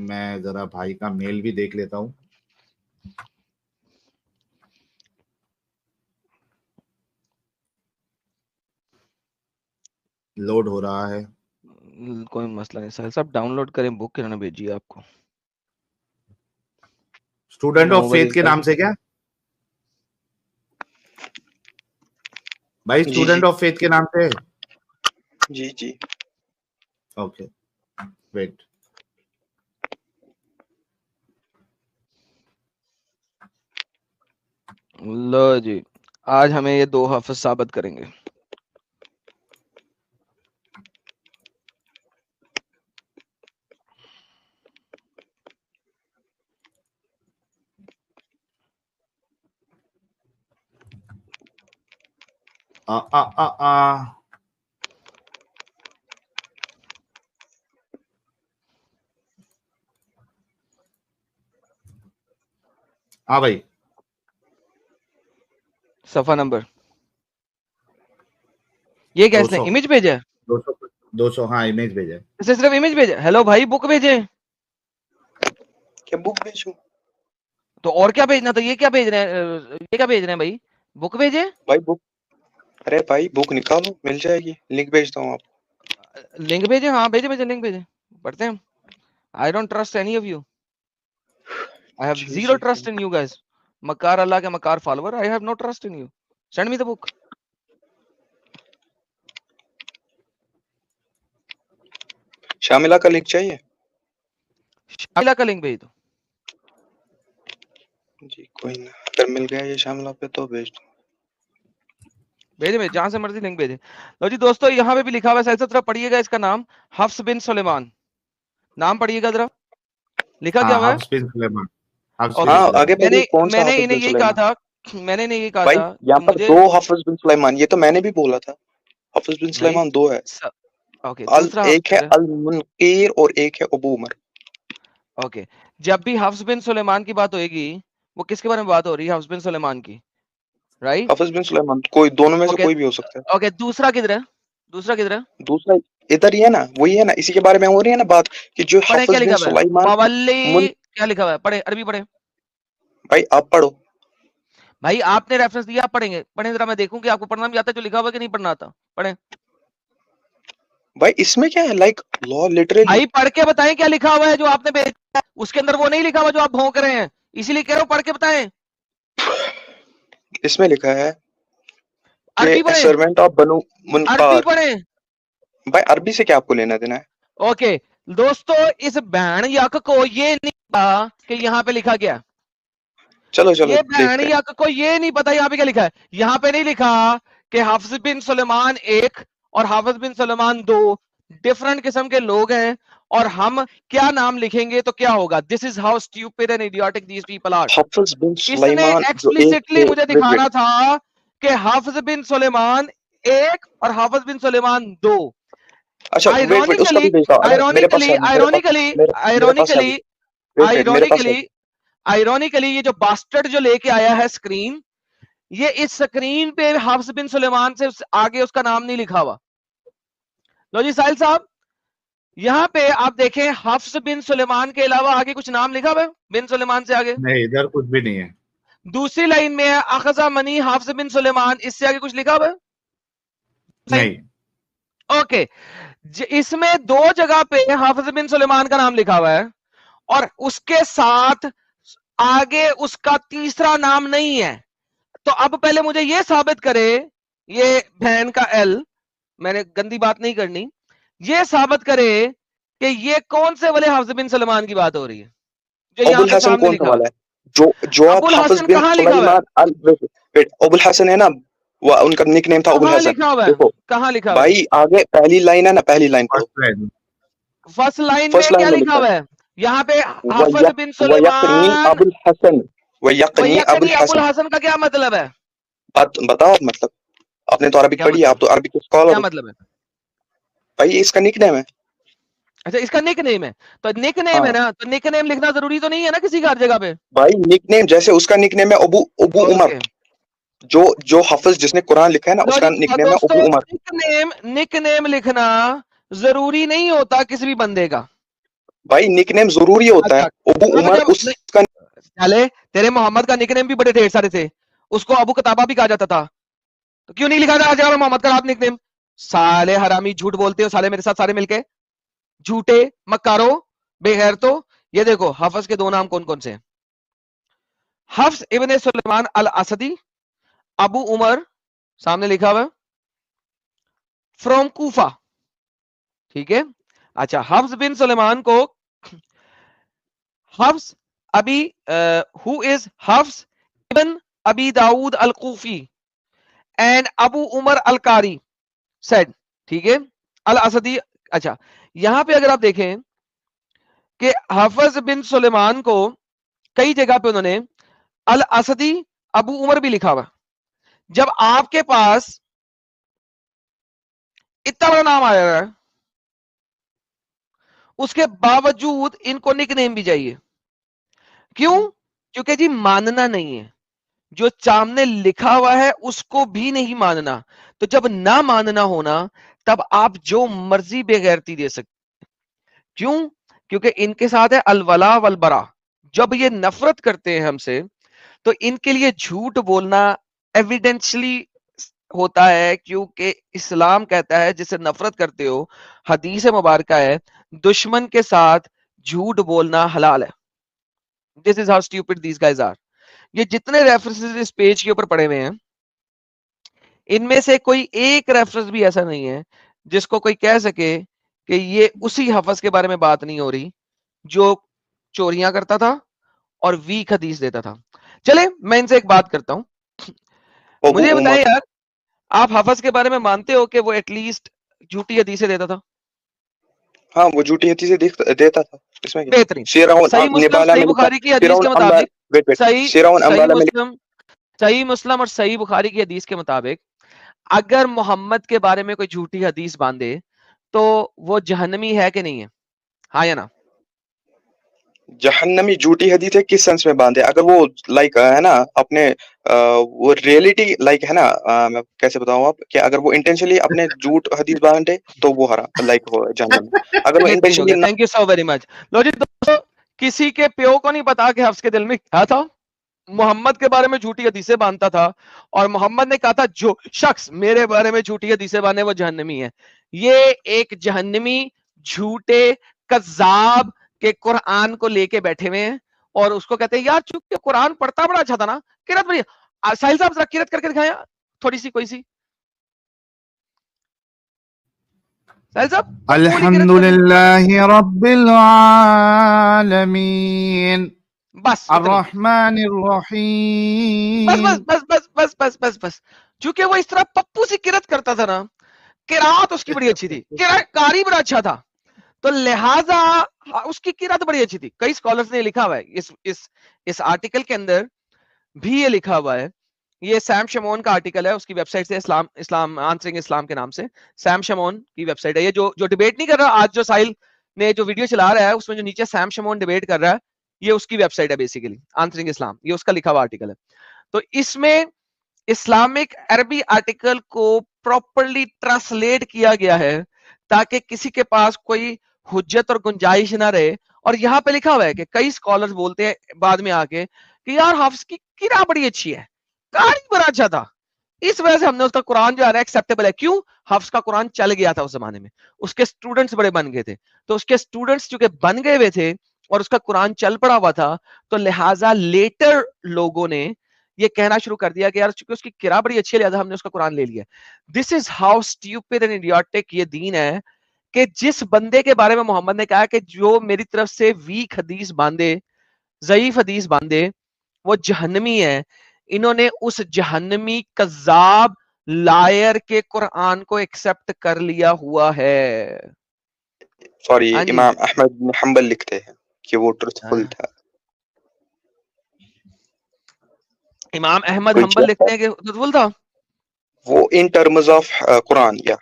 मैं जरा भाई का मेल भी देख लेता हूँ। लोड हो रहा है। कोई मसला नहीं सर, सब डाउनलोड करें, बुक किन्होंने भेजी है आपको। स्टूडेंट ऑफ नोबडी फेथ के नाम से क्या भाई? जी स्टूडेंट ऑफ फेथ के नाम से? जी जी। Okay wait. लो जी, आज हमें ये 2 हाफिज साबित करेंगे। आ आ आ आ हाँ भाई, सफा नंबर ये क्या इसने 200 इमेज भेजा है? 200 200 हाँ इमेज भेजा है। इसे सिर्फ इमेज भेजा? हेलो भाई, बुक भेजे। क्या बुक भेजूं? तो और क्या भेजना था? ये क्या भेज रहे हैं? ये क्या भेज रहे हैं भाई? बुक भेजे भाई बुक, अरे भाई बुक निकालो, मिल जाएगी, लिंक भेजता हूँ आपको। लिंक भेजे। हाँ भेजे भेजे, लिंक भेजे, पढ़ते हैं। I don't trust any of you, I have G zero G trust in you guys. मकार अल्लाह के मकार follower, I have no trust in you, send me the book. Shamila का लिंक चाहिए? शामिला का लिंक भेज दो। जी कोई ना, अगर मिल गया ये शामिला पे तो भेज दो। भेजे भेजे, जहां से मर्जी लिंक भेजे। लो जी दोस्तों, यहाँ पे भी लिखा हुआ है, साइड से तरफ पढ़िएगा इसका नाम, हफ्स बिन सुलेमान। नाम पढ़िएगा जरा, लिखा क्या हाँ हुआ है? हफ्स बिन सुलेमान। हफ्स बिन ओके, हाँ आगे सुलेमान। पढ़िए, कौन सा मैंने हाफिज इन्हें बिन यही कहा सुलेमान? था, मैंने इन्हें यही कहा भाई था यहाँ कि पर मुझे 2 हाफिज बिन सुलेमान, ये तो मैंने भी बोला था। हाफिज बिन भाई सुलेमान 2 है। ओके, दूसरा एक है हाफिज है। अल मुनकीर और एक है अबू उमर। ओके, जब भी हफ्स बिन सुलेमान की बात होगी, वो किसके बारे में बात हो रही है? हफ्स बिन सुलेमान की, राइट? हाफिज बिन सुलेमान कोई दोनों में से ओके कोई भी हो सकता है। ओके, दूसरा किधर है? दूसरा किधर है? दूसरा इधर ही है ना, वही है ना, इसी के बारे में हो रही है ना बात कि जो पढ़े, क्या हाफिज बिन लिखा हुआ है? सुलेमान मवल्ली, क्या लिखा हुआ है? पढ़े, अरबी पढ़े। भाई आप पढ़ो। भाई आपने रेफरेंस दिया, आप पढ़ेंगे। पढ़े जरा, मैं देखूं कि आपको पढ़ना भी आता है जो लिखा हुआ है कि नहीं पढ़ना आता। पढ़े भाई इसमें क्या है, लाइक लॉ लिटरली। भाई, पढ़ के बताएं क्या लिखा हुआ है जो आपने भेजा है। उसके अंदर वो नहीं लिखा हुआ जो आप भौंक रहे हैं, इसीलिए कह रहा हूं पढ़ के बताएं। इसमें लिखा है अरबी कि पढ़े, सर्वेंट ऑफ बनु अरबी मुनकार। पढ़े। भाई अरबी से क्या आपको लेना देना है? ओके दोस्तों, इस बहन यक को ये नहीं पता कि यहाँ पे लिखा क्या। चलो चलो ये बहन देखते हैं। यक को ये नहीं पता यहाँ पे क्या लिखा है। यहाँ पे नहीं लिखा कि हाफिज बिन सुलेमान 1 और हाफिज बिन सुलेमान 2 डिफरेंट किस्म के लोग हैं, और हम क्या नाम लिखेंगे तो क्या होगा। This is how stupid and idiotic these people are. Hafiz bin इसने सुलेमान जो एक एक्सप्लिसिटली थे, मुझे वेट वेट, दिखाना था कि हाफिज बिन सुलेमान 1 और हाफिज बिन सुलेमान 2। अच्छा वेट वेट, उसका आयरोनिकली भी भेजता हूं। अरे मेरे पास आयरोनिकली है, आयरोनिकली मेरे पास है, आयरोनिकली वेट वेट मेरे पास है। आयरोनिकली आयरोनिकली ये जो बास्टर्ड जो लेके आया है स्क्रीन, ये इस स्क्रीन पे हाफ्स बिन सुलेमान से आगे उसका नाम नहीं लिखा हुआ। लो जी साहिल साहब, यहां पे आप देखें, हाफ्स बिन सुलेमान के अलावा आगे कुछ नाम लिखा हुआ है बिन सुलेमान से आगे? नहीं इधर कुछ भी नहीं है। दूसरी लाइन में है अखजा मनी हाफ्स बिन सुलेमान, इससे आगे कुछ लिखा हुआ है? नहीं ओके, इसमें 2 जगह पे हाफिज बिन सुलेमान का नाम लिखा हुआ है, और उसके साथ आगे उसका तीसरा नाम नहीं है। तो अब पहले मुझे यह साबित करे, ये बहन का एल, मैंने गंदी बात नहीं करनी, ये साबित करे कि ये कौन से वाले हाफिज बिन सुलेमान की बात हो रही है जो यहां अबुल पे हसन सामने कौन सा लिखा हुआ वाला है। है? जो आप अबुल हाफिज हसन बिन कहां लिखा हुआ है? सुलेमान अल वेट वेट, अबुल हसन है ना, वो उनका निक नेम था अबुल कहां हसन। लिखा हुआ है? देखो कहां लिखा हुआ है? भाई आगे पहली लाइन है ना, पहली लाइन पढ़ो। First line. First line first में क्या लाइन में लिखा लिखा हुआ है? यहाँ पे है हाफिज बिन वयकनी सुलेमान, अबुल हसन, वयकनी अबुल वयकनी अबुल हसन। हसन का क्या मतलब है? बताओ मतलब, आपने तो अरबिक क्या पढ़ी है, आप मतलब? तो अरबिक के स्कॉलर क्या हो। मतलब है? भाई ये इसका निक नेम है। अच्छा, इसका निक नेम है, तो निक नेम है हाँ ना, तो निक नेम लिखना जरूरी तो नहीं है ना किसी का हर जगह पे। भाई निक नेम, जैसे उसका निक नेम है अबू अबू उमर। ओके, जो जो हाफिज जिसने कुरान लिखा है ना, लो उसका जी निक नेम है दोस्तों, अबू उमर। निक नेम लिखना जरूरी नहीं होता किसी भी बंदे का। भाई निकनेम जरूरी होता है। अबू उमर उसका चले, तेरे मोहम्मद का निकनेम भी बड़े ढेर सारे थे, उसको अबू कताबा भी कहा जाता था, तो क्यों नहीं लिखा था आज मोहम्मद का निकनेम? साले हरामी, झूठ बोलते हो साले मेरे साथ सारे मिलके, झूठे मक्कारो बेगैर। तो ये देखो हफ्स के दो नाम कौन कौन से हैं। हफ्स इब्ने सुलेमान अल असदी, अबू उमर सामने लिखा हुआ फ्रॉम कूफा, ठीक है। अच्छा, हफ्स बिन सुलेमान को Hafs Abi who is Hafs ibn Abi Dawood al Kufi and Abu Umar al Qari said, ठीक है, अल असदी। अच्छा, यहां पे अगर आप देखें कि हफ्स बिन सुलेमान को कई जगह पे उन्होंने अल असदी अबू उमर भी लिखा हुआ। जब आपके पास इतना बड़ा नाम आया है, उसके बावजूद इनको निकनेम भी चाहिए, क्यों? क्योंकि जी मानना नहीं है, जो सामने लिखा हुआ है उसको भी नहीं मानना। तो जब ना मानना होना, तब आप जो मर्जी बेगैरती दे सकते। क्यों? क्योंकि इनके साथ है अलवला वलबरा। जब ये नफरत करते हैं हमसे, तो इनके लिए झूठ बोलना एविडेंशली होता है, क्योंकि इस्लाम कहता है जिससे नफरत करते हो, हदीस मुबारक है, दुश्मन के साथ झूठ बोलना हलाल है। This is how stupid these guys are. ये जितने रेफरेंसेस इस पेज के ऊपर पड़े हुए हैं, इनमें से कोई एक रेफरेंस भी ऐसा नहीं है जिसको कोई कह सके कि ये उसी हफ्स के बारे में बात नहीं हो रही जो चोरियां करता था और वीक हदीस देता था। चले, मैं इनसे एक बात करता हूं, अबू मुझे बताएं उमर। यार, आप हफ्स के बारे में मानते हो कि वो एटलीस्ट झूठी हदीसें देता था? हाँ, वो झूठी हदीसें देता था, इसमें क्या? बेहतरीन। शेराउन सही मुस्लिम, निबाला सही में लिखा बुखारी की हदीस शेराउन के अम्बाला, मुताबिक, वेट सही शेराउन सही अम्बाला में मुस्लिम, सही मुस्लिम और सही बुखारी की हदीस के मुताबिक, अगर मोहम्मद के बारे में कोई झूठी हदीस बांधे तो वो जहन्नमी है कि नहीं है? हाँ या ना? जहन्नमी झूठी हदीस है किस सेंस में बांधे? अगर वो लाइक है ना अपने वो रियलिटी लाइक है ना, मैं कैसे बताऊं आप कि अगर वो इंटेंशनली अपने झूठ हदीस बांधे तो वो हरा लाइक हो जहन्नम में। अगर वो बेहतरीन हो गया, इंटेंशनली ना, thank you so very much. लो जी दोस्तों, किसी के प्यो को नहीं पता कि हफ्स के दिल में क्या था। मोहम्मद के बारे में झूठी हदीसें बांधता था, और मोहम्मद ने कहा था जो शख्स मेरे बारे में झूठी हदीसें बांधे वो जहन्नमी है। ये एक जहन्नमी झूठे कज्जाब के कुरान को लेके बैठे हुए हैं, और उसको कहते हैं यार चूंकि कुरान पढ़ता बड़ा अच्छा था ना, किरत बड़ी। साहिल साहब जरा किरत करके दिखाएं थोड़ी सी, कोई सी। साहिल साहब मामूली किरत करनी। अल्हम्दुलिल्लाहि रब्बिल आलमीन बस इतनी, अर्रहमानिर बस बस रहीम। बस बस बस बस बस बस। चूंकि वो इस तरह पप्पू सी किरत करता था ना, किरात उसकी बड़ी अच्छी थी, किरात कारी बड़ा अच्छा था, तो लिहाजा उसकी किरात बड़ी अच्छी थी। कई स्कॉलर्स ने लिखा हुआ है इस आर्टिकल के अंदर भी ये लिखा हुआ है। ये सैम शमोन का आर्टिकल है, उसकी वेबसाइट से, इस्लाम इस्लाम आंसरिंग इस्लाम के नाम से सैम शमोन की वेबसाइट है। ये जो जो डिबेट नहीं कर रहा आज, जो साहिल ने जो वीडियो चला रहा है उसमें जो नीचे सैम शमोन डिबेट कर रहा है, ये उसकी वेबसाइट है बेसिकली, आंसरिंग इस्लाम, ये उसका लिखा हुआ आर्टिकल है। तो इसमें इस्लामिक अरबी आर्टिकल को प्रॉपरली ट्रांसलेट किया गया है ताकि किसी के पास कोई हुज्जत और गुंजाइश ना रहे। और यहाँ पे लिखा हुआ है कि कई स्कॉलर्स बोलते हैं बाद में आके कि यार हफ्स की किरा बड़ी अच्छी है, कारी बड़ा अच्छा था, इस वजह से हमने उसका कुरान जो है एक्सेप्टेबल है। क्यों? हफ्स का कुरान चल गया था उस जमाने में, उसके स्टूडेंट्स बड़े बन गए थे, तो उसके स्टूडेंट्स चूंकि बन गए हुए थे और उसका कुरान चल पड़ा हुआ था, तो लिहाजा लेटर लोगों ने ये कहना शुरू कर दिया कि यार चूंकि उसकी किरा बड़ी अच्छी है लिहाजा हमने उसका कुरान ले लिया। This is how stupid and idiotic ये दीन है, कि जिस बंदे के बारे में मोहम्मद ने कहा कि जो मेरी तरफ से वीक हदीस बांधे, ज़ईफ हदीस बांधे, वो जहन्नमी है। इन्होंने उस जहन्नमी कज़्ज़ाब लायर के कुरान को एक्सेप्ट कर लिया हुआ है। सॉरी हाँ जी, इमाम अहमद बिन हंबल लिखते हैं कि वो ट्रुथफुल था। इमाम अहमद कोई हंबल चेक लिखते हैं कि ट्रुथफुल था। वो इन टर्म्स ऑफ कुरान या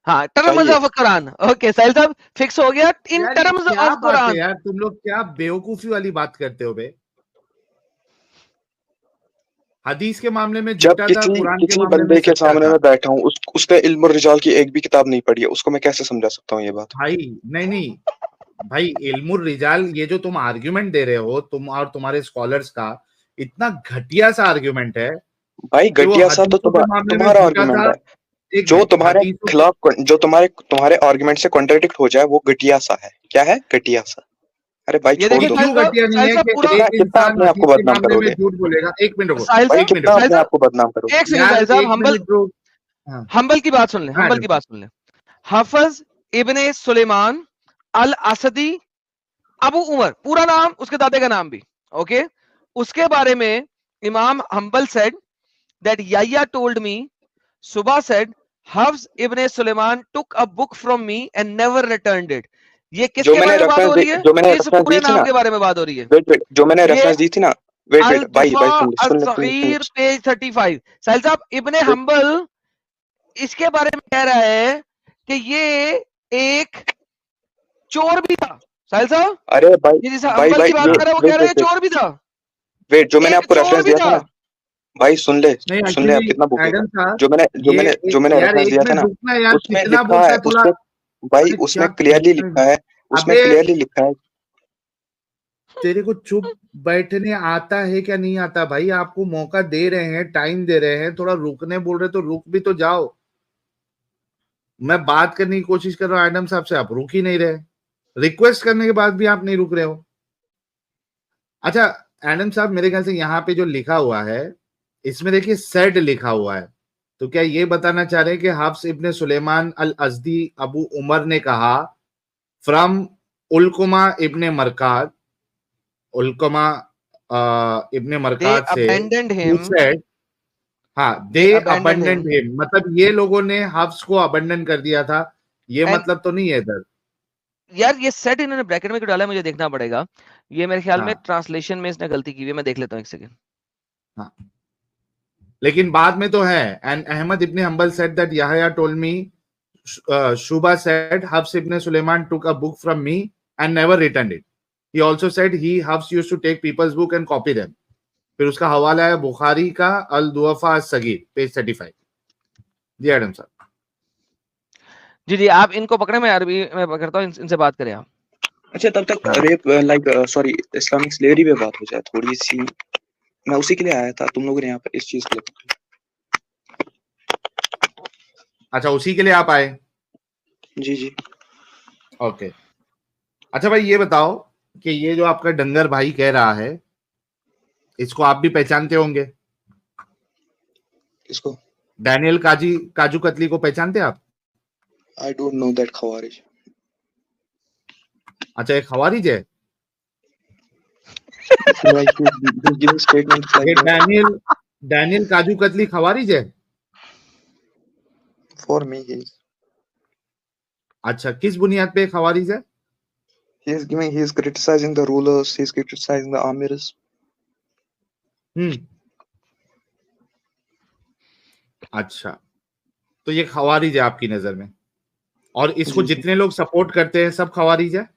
हाँ, टर्म्स चाहिए। ऑफ कुरान। ओके साहिल साहब, फिक्स हो गया, इन यार ये टर्म्स क्या ऑफ बात है कुरान। यार, तुम लोग क्या बेवकूफी वाली बात करते हो बे। हदीस के मामले में जब झूठा था, किसी कुरान के किसी मामले में बंदे के सच्चा सामने था। मैं बैठा हूँ, उसने इल्म और रिजाल की एक भी किताब नहीं पढ़ी है, उसको मैं कैसे समझा सकता हूँ ये बात? भाई नहीं नहीं, भाई इल्मुर रिजाल, ये जो तुम आर्ग्यूमेंट दे रहे हो तुम और तुम्हारे स्कॉलर्स का, इतना घटिया सा आर्ग्यूमेंट है भाई कि वो घटिया सा तो हदीसों के मामले में तुम्हारा झूठा आर्ग्यूमेंट था। है। एक जो मिनट, तुम्हारे हदीसों के खिलाफ, जो तुम्हारे आर्गुमेंट से कॉन्ट्रडिक्ट हो जाए वो घटिया सा है। क्या है? घटिया सा। अरे भाई ये छोड़ देखिए दो। क्यों घटिया नहीं साहिल है साहब कि पूरा, कितना एक कितना इंसान अपने आप को हदीस के बदनाम मामले में करोगे झूठ बोलेगा? एक मिनट रुको, साहिल भाई, साहब, एक मिनट कितना रुको अपने साहिल आप को बदनाम करोगे? एक सेकंड यार, साहिल साहब, एक हम्बल, मिनट रुक। हाँ हम्बल की बात सुन ले, हाँ हम्बल की बात सुन ले। हाफिज इब्ने सुलेमान अल असदी अबू उमर, पूरा नाम, उसके दादे का नाम भी, ओके। उसके बारे में Imam Hanbal said that Yahya told me, Shuba said Hafs ibne Suleman took a book from me and never returned it. ये जो किसके मैंने बारे में बात हो रही है? जो मैंने इस रेफरेंस पूरे दी थी नाम ना, के बारे में बात हो रही है। वेट जो मैंने ये रेफरेंस दी थी ना, वेट अल भाई तुफा भाई अल सुन सगीर ले। पेज 35। साहिल साहब, इब्ने हम्बल इसके बारे में कह रहा है कि ये एक चोर भी था। साहिल साहब, अरे भाई ये जिस भाई हम्बल भाई की बात ये कर रहा है वो कह रहा है ये चोर भी था, वेट जो मैंने एक आपको चोर रेफरेंस भी दिया था था। ना, भाई सुन ले, नहीं, सुन ले, आप एक्चुअली कितना बोलेगा। एडम साहब, जो मैंने जो ये मैंने जो मैंने यार रेफरेंस एक दिया था मिनट ना, रुकना यार, उसमें कितना लिखा बोलता है, है थोड़ा। उसमें भाई अरे क्या उसमें क्लियरली करता लिखा है? है, उसमें अबे क्लियरली लिखा है। तेरे को चुप बैठने आता है क्या नहीं आता भाई? आपको मौका दे रहे हैं, टाइम दे रहे हैं, थोड़ा रुकने बोल रहे तो रुक भी तो जाओ। मैं बात करने की कोशिश कर रहा हूँ एडम साहब से, आप रुक ही नहीं रहे। रिक्वेस्ट करने के बाद भी आप नहीं रुक रहे हो। अच्छा एडम साहब, मेरे ख्याल से यहाँ पे जो लिखा हुआ है इसमें देखिए सेड लिखा हुआ है, तो क्या ये बताना चाह रहे हैं कि हफ्स इब्ने सुलेमान अल अज़दी अबू उमर ने कहा फ्रॉम उल्कुमा इब्ने मरकाद, उल्कुमा इब्ने दे मरकाद से, अबैंडन्ड who हिम, said, हाँ दे दे अबैंडन्ड अबंडेंट हिम हिम, मतलब ये लोगों ने हफ्स को अबंडन कर दिया था, ये एंड, मतलब तो नहीं है इधर। यार ये सेट इन्होंने ब्रैकेट में क्यों डाला है, मुझे देखना पड़ेगा। ये मेरे ख्याल में हाँ ट्रांसलेशन में इसने गलती की हुई है, मैं देख लेता हूँ, एक सेकंड। हाँ, लेकिन बाद में तो है। And Ahmad ibne Hanbal said that Yahya told me, Shuba said Hafs ibne Suleman took a book from me and never returned it. He also said he Hafs used to take people's book and copy them. फिर उसका हवाला है बुखारी का अल दुअफा अस-सगीर page 35। जी Adam साहब। जी जी, आप इनको पकड़े, मैं अरबी में पकड़ता हूँ, इनसे बात करें आप। अच्छा तब तक हाँ rape like sorry Islamic slavery पे बात हो जाए थोड़ी सी। मैं उसी के लिए आया था, तुम लोगों ने यहाँ पर इस चीज के लिए। अच्छा, उसी के लिए आप आए? जी जी। ओके। अच्छा भाई ये बताओ कि ये जो आपका डंगर भाई कह रहा है इसको आप भी पहचानते होंगे? इसको डैनियल काजू कतली को पहचानते हैं आप? I don't know that Khawarij. अच्छा, एक खवारिज है like he's giving statements ये like that. Daniel kaju katli खवारिज है? For me अच्छा, किस बुनियाद पे खवारिज है? he's criticizing the rulers, he's criticizing the amirs. अच्छा, तो ये खवारिज है आपकी नजर में, और इसको जी जी। जितने लोग सपोर्ट करते हैं सब खवारिज है?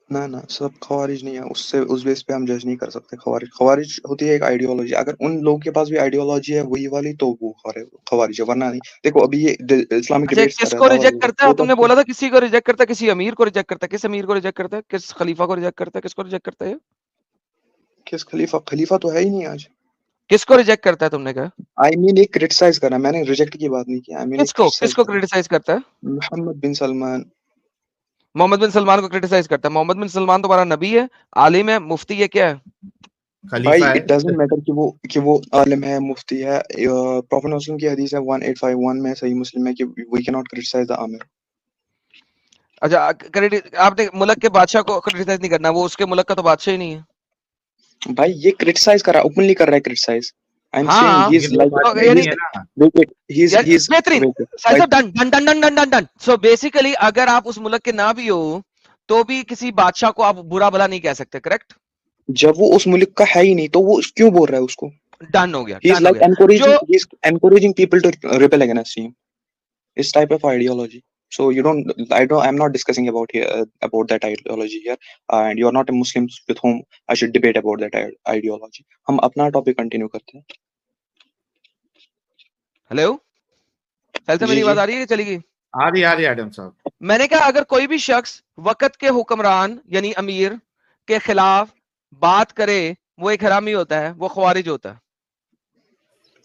ना ना, सब खवारिज नहीं है, उससे उस बेस पे हम जज नहीं कर सकते। खवारिज होती है एक आइडियोलॉजी, अगर उन लोगों के पास भी आइडियोलॉजी है वही वाली तो वो खवारिज है, वरना नहीं। देखो अभी ये इस्लामिक अच्छा, डिबेट्स कर रहा किसको है, दावा रिजेक्ट करता है? वो तो तुमने बोला था किसी को रिजेक्ट करता है, किसी अमीर को रिजेक्ट करता है। किस अमीर को रिजेक्ट करता है? किस खलीफा को रिजेक्ट करता है? किसको रिजेक्ट करता है? किस खलीफा तो है ही नहीं आज। किसको रिजेक्ट करता है तुमने कहा? आई मीन एक क्रिटिसाइज कर रहा है, मैंने रिजेक्ट की बात नहीं की, आई मीन एक किसको क्रिटिसाइज किसको कर रहा क्रिटिसाइज करता है? है। मोहम्मद बिन सलमान। मोहम्मद बिन सलमान को क्रिटिसाइज करता है। मोहम्मद बिन सलमान तुम्हारा नबी है, आलिम है, मुफ्ती है, क्या है? भाई खलीफा इट है। डजंट मैटर कि वो आलिम है, मुफ्ती है। प्रॉफेट मुस्लिम की हदीस है 1851 में, सही मुस्लिम में, कि we can not criticise the amir. अच्छा, आपने मुल्क के बादशाह को क्रिटिसाइज नहीं करना, वो उसके मुल्क का तो बादशाह ही नहीं है। भाई ये क्रिटिसाइज कर रहा है, ओपनली कर रहा है क्रिटिसाइज। आई एम सेइंग हाँ, ही इज लेकिन वो लाइक तो बादशाह यानी नहीं है ना। वेट ही यार इज बेहतरीन। वेट साहिल लाइक साहब, done done done done done done done. So basically अगर आप उस मुल्क के ना भी हो तो भी किसी बादशाह को आप बुरा भला नहीं कह सकते, करेक्ट? जब वो उस मुल्क का है ही नहीं तो वो क्यों बोल रहा है उसको? डन हो गया, ही इज डन हो लाइक गया। जो encouraging people to repel against him, इस type of ideology. So I'm not discussing about that ideology here, and you are not a Muslim with whom I should debate about that ideology. हम अपना topic continue करते हैं। Hello, साहिल साहब, जी मेरी जी। आवाज आ रही है कि चली गई? आ रही एडम साहब। मैंने कहा अगर कोई भी शख्स वक्त के हुक्मरान यानी अमीर के खिलाफ बात करे वो एक हरामी होता है, वो ख्वारिज होता है।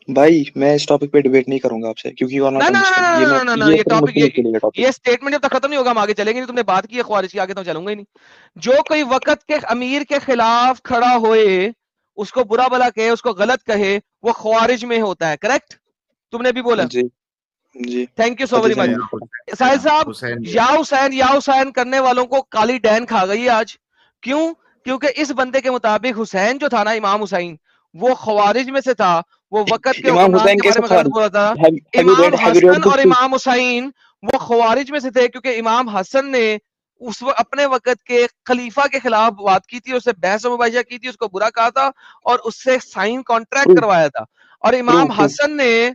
भाई मैं इस टॉपिक पे डिबेट नहीं करूंगा आपसे, क्योंकि यू आर ना नॉट ना ना अंडरस्टैंड। ना ना ना ना, ये सिर्फ टॉपिक मुस्लिम के लिए टॉपिक। ये स्टेटमेंट जब तक खत्म नहीं होगा हम आगे चलेंगे नहीं। तुमने बात की है ख्वारिज की, आगे तो चलूंगा ही नहीं। जो कोई वक्त के अमीर के खिलाफ खड़ा होए, उसको बुरा भला कहे, उसको गलत कहे, वो ख्वारिज में होता है। करेक्ट, तुमने भी बोला। जी जी। थैंक यू सो वेरी हदीस में मच। नहीं पढ़ा। साहिल साहब, हुसैन या हुसैन करने वालों को काली डैन खा गई आज। क्यों? क्योंकि इस बंदे के मुताबिक हुसैन जो था ना, इमाम हुसैन, वो ख्वारिज में से था। वो वक्त के इमाम हुक्मरान हुसैन के बारे कैसे में गलत खारिज? बोला था। हैव यू इमाम रेड हसन दिस और थिंग? इमाम हुसैन वो ख्वारिज में से थे, क्योंकि इमाम हसन ने अपने वक्त के खलीफा के खिलाफ बात की थी, उससे बहस मुबाहिजा की थी, उसको बुरा कहा था और उससे साइन कॉन्ट्रैक्ट प्रूफ करवाया था। और प्रूफ प्रूफ।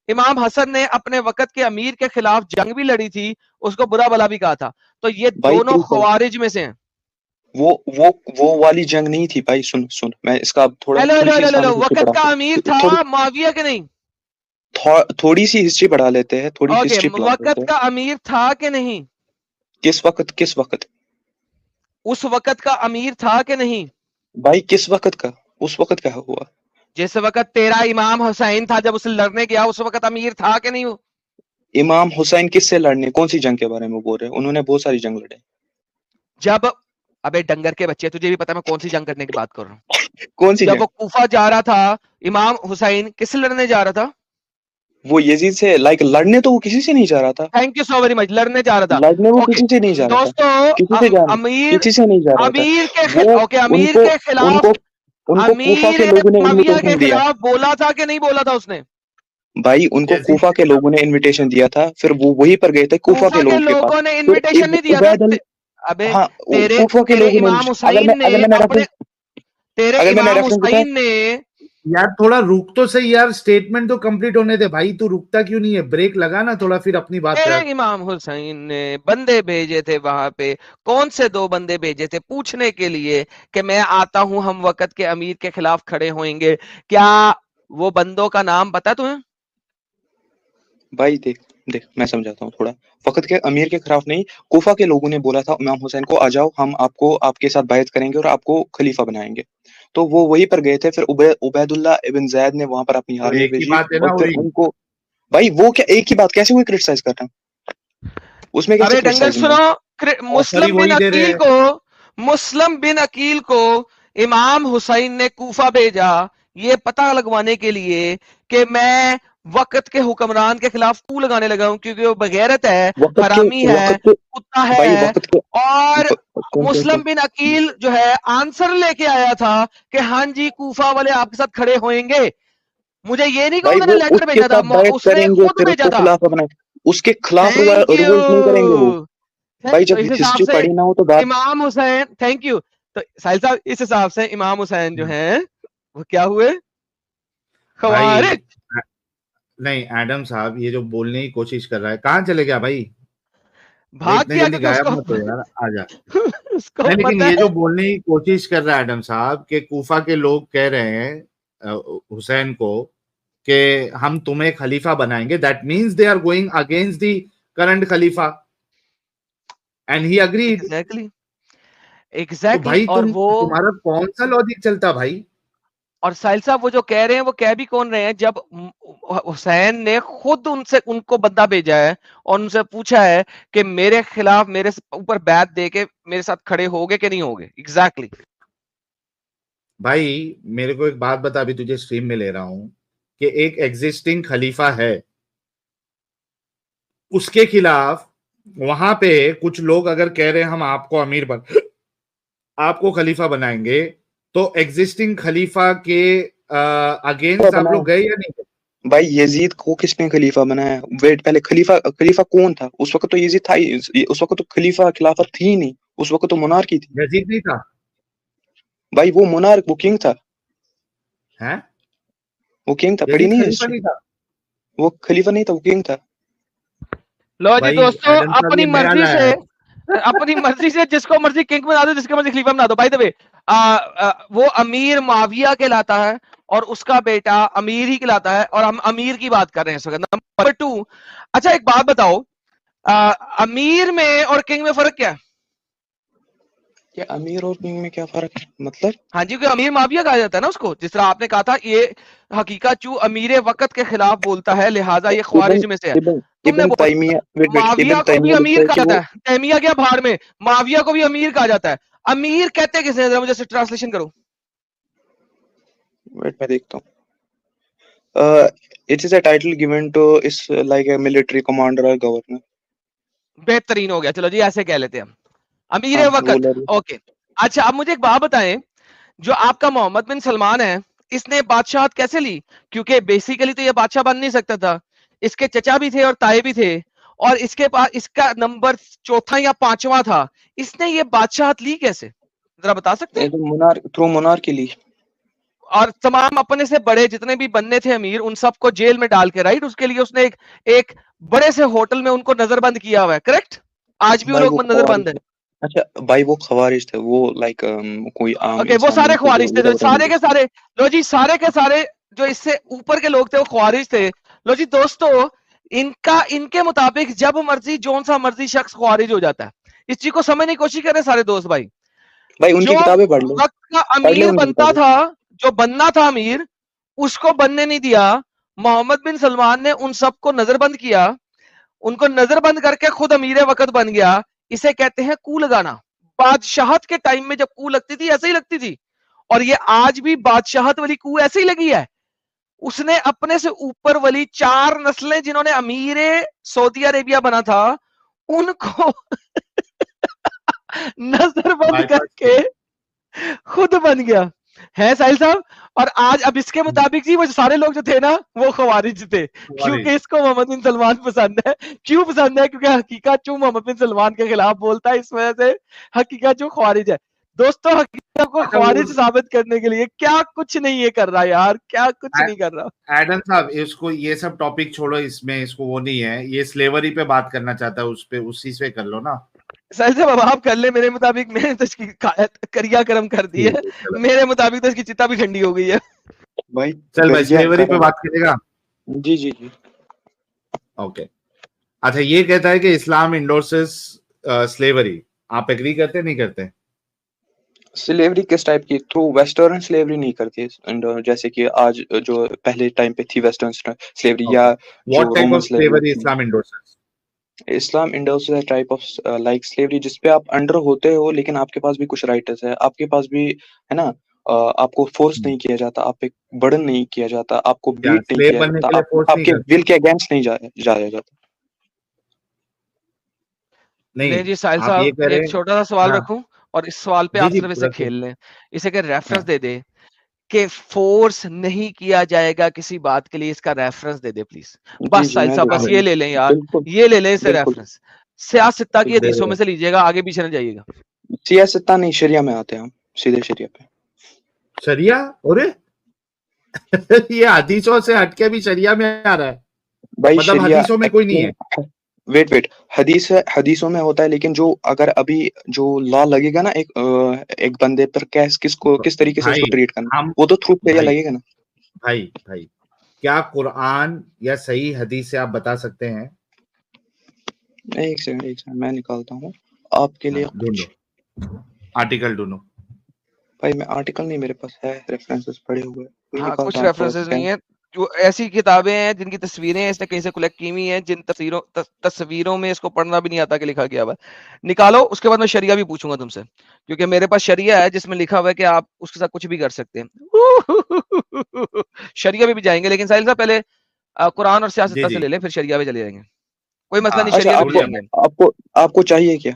इमाम हसन ने अपने वक्त के अमीर के खिलाफ जंग भी लड़ी थी, उसको बुरा भला भी कहा था। तो ये भाई दोनों प्रूफ है। ख्वारिज में से हैं। वो वो वाली जंग नहीं थी भाई। सुन सुन, मैं इसका थोड़ा हेलो हेलो थोड़ी सी हेलो हेलो, इस्लामिक हिस्ट्री वक्त पढ़ा। का अमीर था थोड़ी मुआविया के नहीं? थोड़ी सी हिस्ट्री पढ़ा लेते हैं, थोड़ी सी ओके, हिस्ट्री पढ़ा लेते वक्त हैं। का अमीर था कि नहीं? किस वक्त? किस वक्त? उस वक्त का अमीर था कि नहीं? भाई किस वक्त का? उस वक्त क्या हुआ? जिस वक्त तेरा इमाम हुसैन था, जब उसे लड़ने गया, उस वक्त अमीर था कि नहीं? इमाम हुसैन किससे लड़ने? कौन सी जंग के बारे में बोल रहे हैं? उन्होंने बहुत सारी जंग लड़े। जब, अबे डंगर के बच्चे, तुझे भी पता मैं कौन सी जंग करने की बात कर रहा हूँ। कौन सी जब जंग? वो कूफा जा रहा था, इमाम हुसैन किससे लड़ने जा रहा था? वो यजीद से, लाइक लड़ने तो वो किसी से नहीं जा रहा था। Thank you so very much, लड़ने जा रहा था। लड़ने वो ओके किसी से नहीं जा रहा था। दोस्तों, किसी से जा अमीर किसी से नहीं जा रहा था। अमीर के वो ओके, अमीर उनको के खिलाफ, उनको उनको कूफा अमीर के लोगों ने मुआविया के इनविटेशन दिया। खिलाफ बोला था कि नहीं बोला था उसने? भाई उनको यजीद कूफा के लोगों ने इनविटेशन दिया था, फिर वो वहीं पर गए थे कूफा कूफा के के लोगों के पास। लोगों ने फिर इनविटेशन नहीं दिया था। उबैदुल, अबे हाँ तेरे कूफा के तेरे लोगों ने। इमाम हुसैन ने अगर मैंने अपने, तेरे अगर मैंने इमाम रेफरेंस बताया। हुसैन ने, यार थोड़ा रुक तो सही यार, स्टेटमेंट तो कंप्लीट होने दे भाई। तू रुकता क्यों नहीं है? ब्रेक लगा ना थोड़ा, फिर अपनी बात तेरे कर। इमाम हुसैन ने बंदे भेजे थे वहां पे। कौन से दो बंदे भेजे थे? पूछने के लिए कि मैं आता हूं, हम वक्त के अमीर के खिलाफ खड़े होंगे। क्या वो बंदों का नाम पता है तुम्हें? भाई देख देख, मैं समझाता हूँ थोड़ा। वक्त के अमीर के खिलाफ नहीं, कूफा के लोगों ने बोला था इमाम हुसैन को, आ जाओ हम आपको आपके साथ बैत करेंगे और आपको खलीफा बनाएंगे। तो वो वहीं पर गए थे। फिर उबैदुल्लाह इब्न ज़ैद ने वहां पर अपनी और आर्मी एक ही भेजी बात है ना और फिर वही। उनको। भाई वो क्या एक ही बात? कैसे कोई क्रिटिसाइज कर रहा है? उसमें कैसे अरे डंगर क्रिटिसाइजिंग है? सुनो, ऑफर ही वही दे रहे हैं। मुस्लिम बिन अकील को इमाम हुसैन ने कूफा भेजा, ये पता लगवाने के लिए कि मैं वक्त के हुक्मरान के खिलाफ कू लगाने लगा हूं, क्योंकि वो बगैरत है, हरामी है, वक्त के कुत्ता भाई है। वक्त के और सुन सुन मुस्लिम सुन। बिन अकील जो है आंसर लेके आया था कि हाँ जी कूफा वाले आपके साथ खड़े होंगे। मुझे ये नहीं कहा भाई उन्होंने वो लेटर उसके भेजा था, साथ बैठ उसने करेंगे, खुद फिर भेजा उसको था। खिलाफ अपना, उसके खिलाफ थैंक रिवोल्ट नहीं करेंगे वो। यू। भाई तो जब इस हिसाब हिस्ट्री से पढ़ी ना हो तो बात। इमाम हुसैन, थैंक यू। तो साहिल साहब, इस हिसाब से इमाम हुसैन जो हैं वो क्या हुए? भाई खवारिज। नहीं, एडम साहब ये जो बोलने की कोशिश कर रहा है, कहाँ चले गया भाई? ये भाग इतने गया जल्दी क्योंकि गायब उसको मत हो यार, आ जा। उसको नहीं, लेकिन पता ये है। जो बोलने की कोशिश कर रहा है एडम साहब कि कूफा के लोग कह रहे हैं हुसैन को कि हम तुम्हें खलीफा बनाएंगे, that means they are going against the current खलीफा, एंड ही अग्रीड। एग्जैक्टली तो एग्जैक्टली। भाई और वो, तुम्हारा कौन सा लॉजिक चलता भाई? और साहिल साहब वो जो कह रहे हैं वो कह भी कौन रहे हैं, जब हुसैन ने खुद उनसे उनको बंदा भेजा है और उनसे पूछा है कि मेरे खिलाफ, मेरे ऊपर बैत दे के मेरे साथ खड़े होगे कि नहीं होगे। एग्जैक्टली भाई मेरे को एक बात बता, अभी तुझे स्ट्रीम में ले रहा हूं कि एक एग्जिस्टिंग खलीफा है, उसके खिलाफ वहां पे कुछ लोग अगर कह रहे हैं हम आपको आपको खलीफा बनाएंगे, तो एग्जिस्टिंग खलीफा के अगेंस्ट आप लोग गए या नहीं गए? भाई यजीद को किसने खलीफा बनाया? वेट, पहले खलीफा खलीफा कौन था उस वक्त? तो यजीद था ही। उस वक्त तो खलीफा खिलाफत थी ही नहीं। उस वक्त तो मोनार्की थी। यजीद नहीं था भाई वो मोनार्क, वो किंग था। है? वो किंग था, पढ़ी यजीद नहीं है खलीफा हिस्ट्री? नहीं था वो खलीफा नहीं था, वो किंग था। लो जी भाई। दोस्तों, एडम साहब ये नया लाया है। अपनी मर्जी से जिसको मर्जी किंग बना दो, जिसको मर्जी खलीफा बना दो। बाय द वे, वो अमीर मुआविया कहलाता है और उसका बेटा अमीर ही कहलाता है, और हम अमीर की बात कर रहे हैं इस वक्त। नंबर 2, अच्छा एक बात बताओ, अमीर में और किंग में फर्क क्या है? क्या अमीर और किंग में क्या फर्क है मतलब? हाँ जी, क्योंकि अमीर माविया कहा जाता है ना उसको, जिस तरह आपने कहा था ये हकीकत चू अमीर वक्त के खिलाफ बोलता है, लिहाजा ये इबन ख्वारिज में से है। इबन तुमने इबन बोला तैमिया वेट वेट माविया इबन को भी तैमिया लिखता अमीर है कहा कि जाता वो है, तैमिया क्या भाड़ में, माविया को भी अमीर कहा जाता है। अमीर कहते किसे हैं? जरा मुझे ट्रांसलेशन करो। वेट मैं देखता हूँ। It is a title given to is like a military commander or governor. बेहतरीन हो गया, चलो जी ऐसे कह लेते हैं हम, अमीर हाँ वक्त। रूलर। ओके, अच्छा अब मुझे एक बात बताएं, जो आपका मोहम्मद बिन सलमान है, इसने बादशाहत कैसे ली? क्योंकि बेसिकली तो ये बादशाह बन नहीं सकता था, इसके चचा भी थे और ताए भी थे, और इसके पास इसका नंबर चौथा या पांचवा था, इसने ये बादशाहत ली कैसे, जरा बता सकते हैं? थ्रू मोनार्की ली। और तमाम अपने से बड़े जितने भी बनने थे अमीर, उन सबको जेल में डाल के, राइट, उसके लिए उसने एक एक बड़े से होटल में उनको नजरबंद किया हुआ है, करेक्ट? आज भी वो भाई लोग वो नजरबंद खवारिज है। थे। अच्छा भाई वो खवारिज थे, वो लाइक कोई आम ओके, वो इंसान सारे नहीं थे जो ख्वारिज थे, ये जो बताने सारे के सारे, लो जी सारे के सारे जो इससे ऊपर के लोग थे वो ख्वारिज थे। लो जी दोस्तों, इनके मुताबिक जब मर्जी जौन सा मर्जी शख्स ख्वारिज हो जाता है। इस चीज को समझने की कोशिश करें सारे दोस्त भाई। भाई जो उनकी किताबें पढ़ लो, वक्त का पढ़ ले अमीर उनकी बनता किताबें। था, जो बनना था अमीर, उसको बनने नहीं दिया। मोहम्मद बिन सलमान ने उन सबको नजरबंद किया, उनको नजरबंद करके खुद अमीर वक्त बन गया। इसे कहते हैं कू लगाना। बादशाहत के टाइम में जब कू लगती थी ऐसे ही लगती थी, और ये आज भी बादशाहत वाली कू ऐसे ही लगी है। उसने अपने से ऊपर वाली 4 नस्लें जिन्होंने अमीर सऊदी अरेबिया बना था, उनको नजरबंद बाईपास करके खुद बन गया है साहिल साहब। और आज अब इसके मुताबिक जी वो सारे लोग जो थे ना वो खवारिज थे, क्योंकि इसको मोहम्मद बिन सलमान पसंद है। क्यों पसंद है? क्योंकि हकीकत चू मोहम्मद बिन सलमान के खिलाफ बोलता है, इस वजह से हकीकत चू खवारिज है। दोस्तों हकीकत को अच्छा वो खवारिज साबित करने के लिए क्या कुछ नहीं ये कर रहा यार, क्या कुछ नहीं कर रहा। एडम साहब, इसको ये सब टॉपिक छोड़ो, इसमें इसको वो नहीं है, ये स्लेवरी पे बात करना चाहता है, उस पे उसी से कर लो ना। साहिल साहब अब आप कर ले, मेरे मुताबिक मैंने तो इसकी करिया कर्म कर दी है, मेरे मुताबिक तो इसकी चिता भी ठंडी हो गई है। भाई चल भाई गरिया स्लेवरी पे करम। बात करेगा। जी जी जी। ओके, अच्छा ये कहता है कि इस्लाम इंडोर्सेस स्लेवरी, आप एग्री करते नहीं करते? स्लेवरी किस टाइप की? थ्रू वेस्टर्न स्लेवरी नहीं करती, जैसे कि आज जो पहले टाइम पे थी वेस्टर्न स्लेवरी या जो what type Roman of slavery slavery थी। इस्लाम इंडोर्सेस? इस्लाम इंडोर्सेस टाइप ऑफ लाइक स्लेवरी जिसपे आप अंडर होते हो लेकिन आपके पास भी कुछ राइट्स है, आपके पास भी है ना। आपको फोर्स नहीं किया जाता, आप पे बर्डन नहीं किया जाता, आपको क्या बीट नहीं स्लेव किया बनने जाता, के लिए फोर्स नहीं आपके करते? विल के अगेंस्ट नहीं जाया जाता। नहीं नहीं, जी साहिल आप ये साहब, कह ये रहे एक हैं। छोटा सा सवाल हाँ रखूं, और इस सवाल पे जी आप जी सिर्फ इसे रखो। खेल लें, इसे अगर रेफरेंस हाँ दे दे कि फोर्स नहीं किया जाएगा किसी बात के लिए, इसका रेफरेंस दे दे प्लीज। जी बस जी साहिल मैं साहब देता बस अब ये हूँ। ले लें यार, बिल्कुल ये ले लें इसे बिल्कुल रेफरेंस। सियासत्ता की दे हदीसों में रहे से लीजिएगा, आगे पीछे न जाइएगा। सियासत नहीं, शरिया में आते हैं हम, सीधे शरिया पे। शरिया, अरे ये हदीसों से हटके भी शरिया में आ रहा है, भाई मतलब शरिया हदीसों में कोई नहीं है? वेट हदीसों में होता है, लेकिन जो अगर अभी जो लॉ लगेगा ना एक बंदे पर किस तरीके से उसको भाई ट्रीट करना, हम वो तो थ्रू शरिया भाई लगेगा ना। भाई भाई क्या कुरान या सही हदीस से आप बता सकते हैं? एक सेकंड मैं निकालता हूँ आपके लिए कुछ। ढूंढो, आर्टिकल ढूंढो। भाई मैं आर्टिकल नहीं, मेरे पास है रेफरेंसेस पड़े हुए, कोई हाँ, निकालता कुछ हूँ थोड़ा रेफरेंसेस नहीं सा। है, जो ऐसी किताबें हैं जिनकी तस्वीरें हैं इसने कहीं से कलेक्ट की हुई हैं, जिन तस्वीरों में इसको पढ़ना भी नहीं आता कि लिखा गया हुआ है। निकालो, उसके बाद मैं शरिया भी पूछूंगा तुमसे, क्योंकि मेरे पास शरिया है जिसमें लिखा हुआ है कि आप उसके साथ कुछ भी कर सकते हैं। शरिया में भी जाएंगे, लेकिन साहिल साहब पहले कुरान और जी सियासत से जी ले लें, फिर शरिया में चले जाएंगे। कोई मसला हाँ, नहीं, अच्छा शरिया में भी बोलिए। जाएंगे। आपको आपको चाहिए क्या?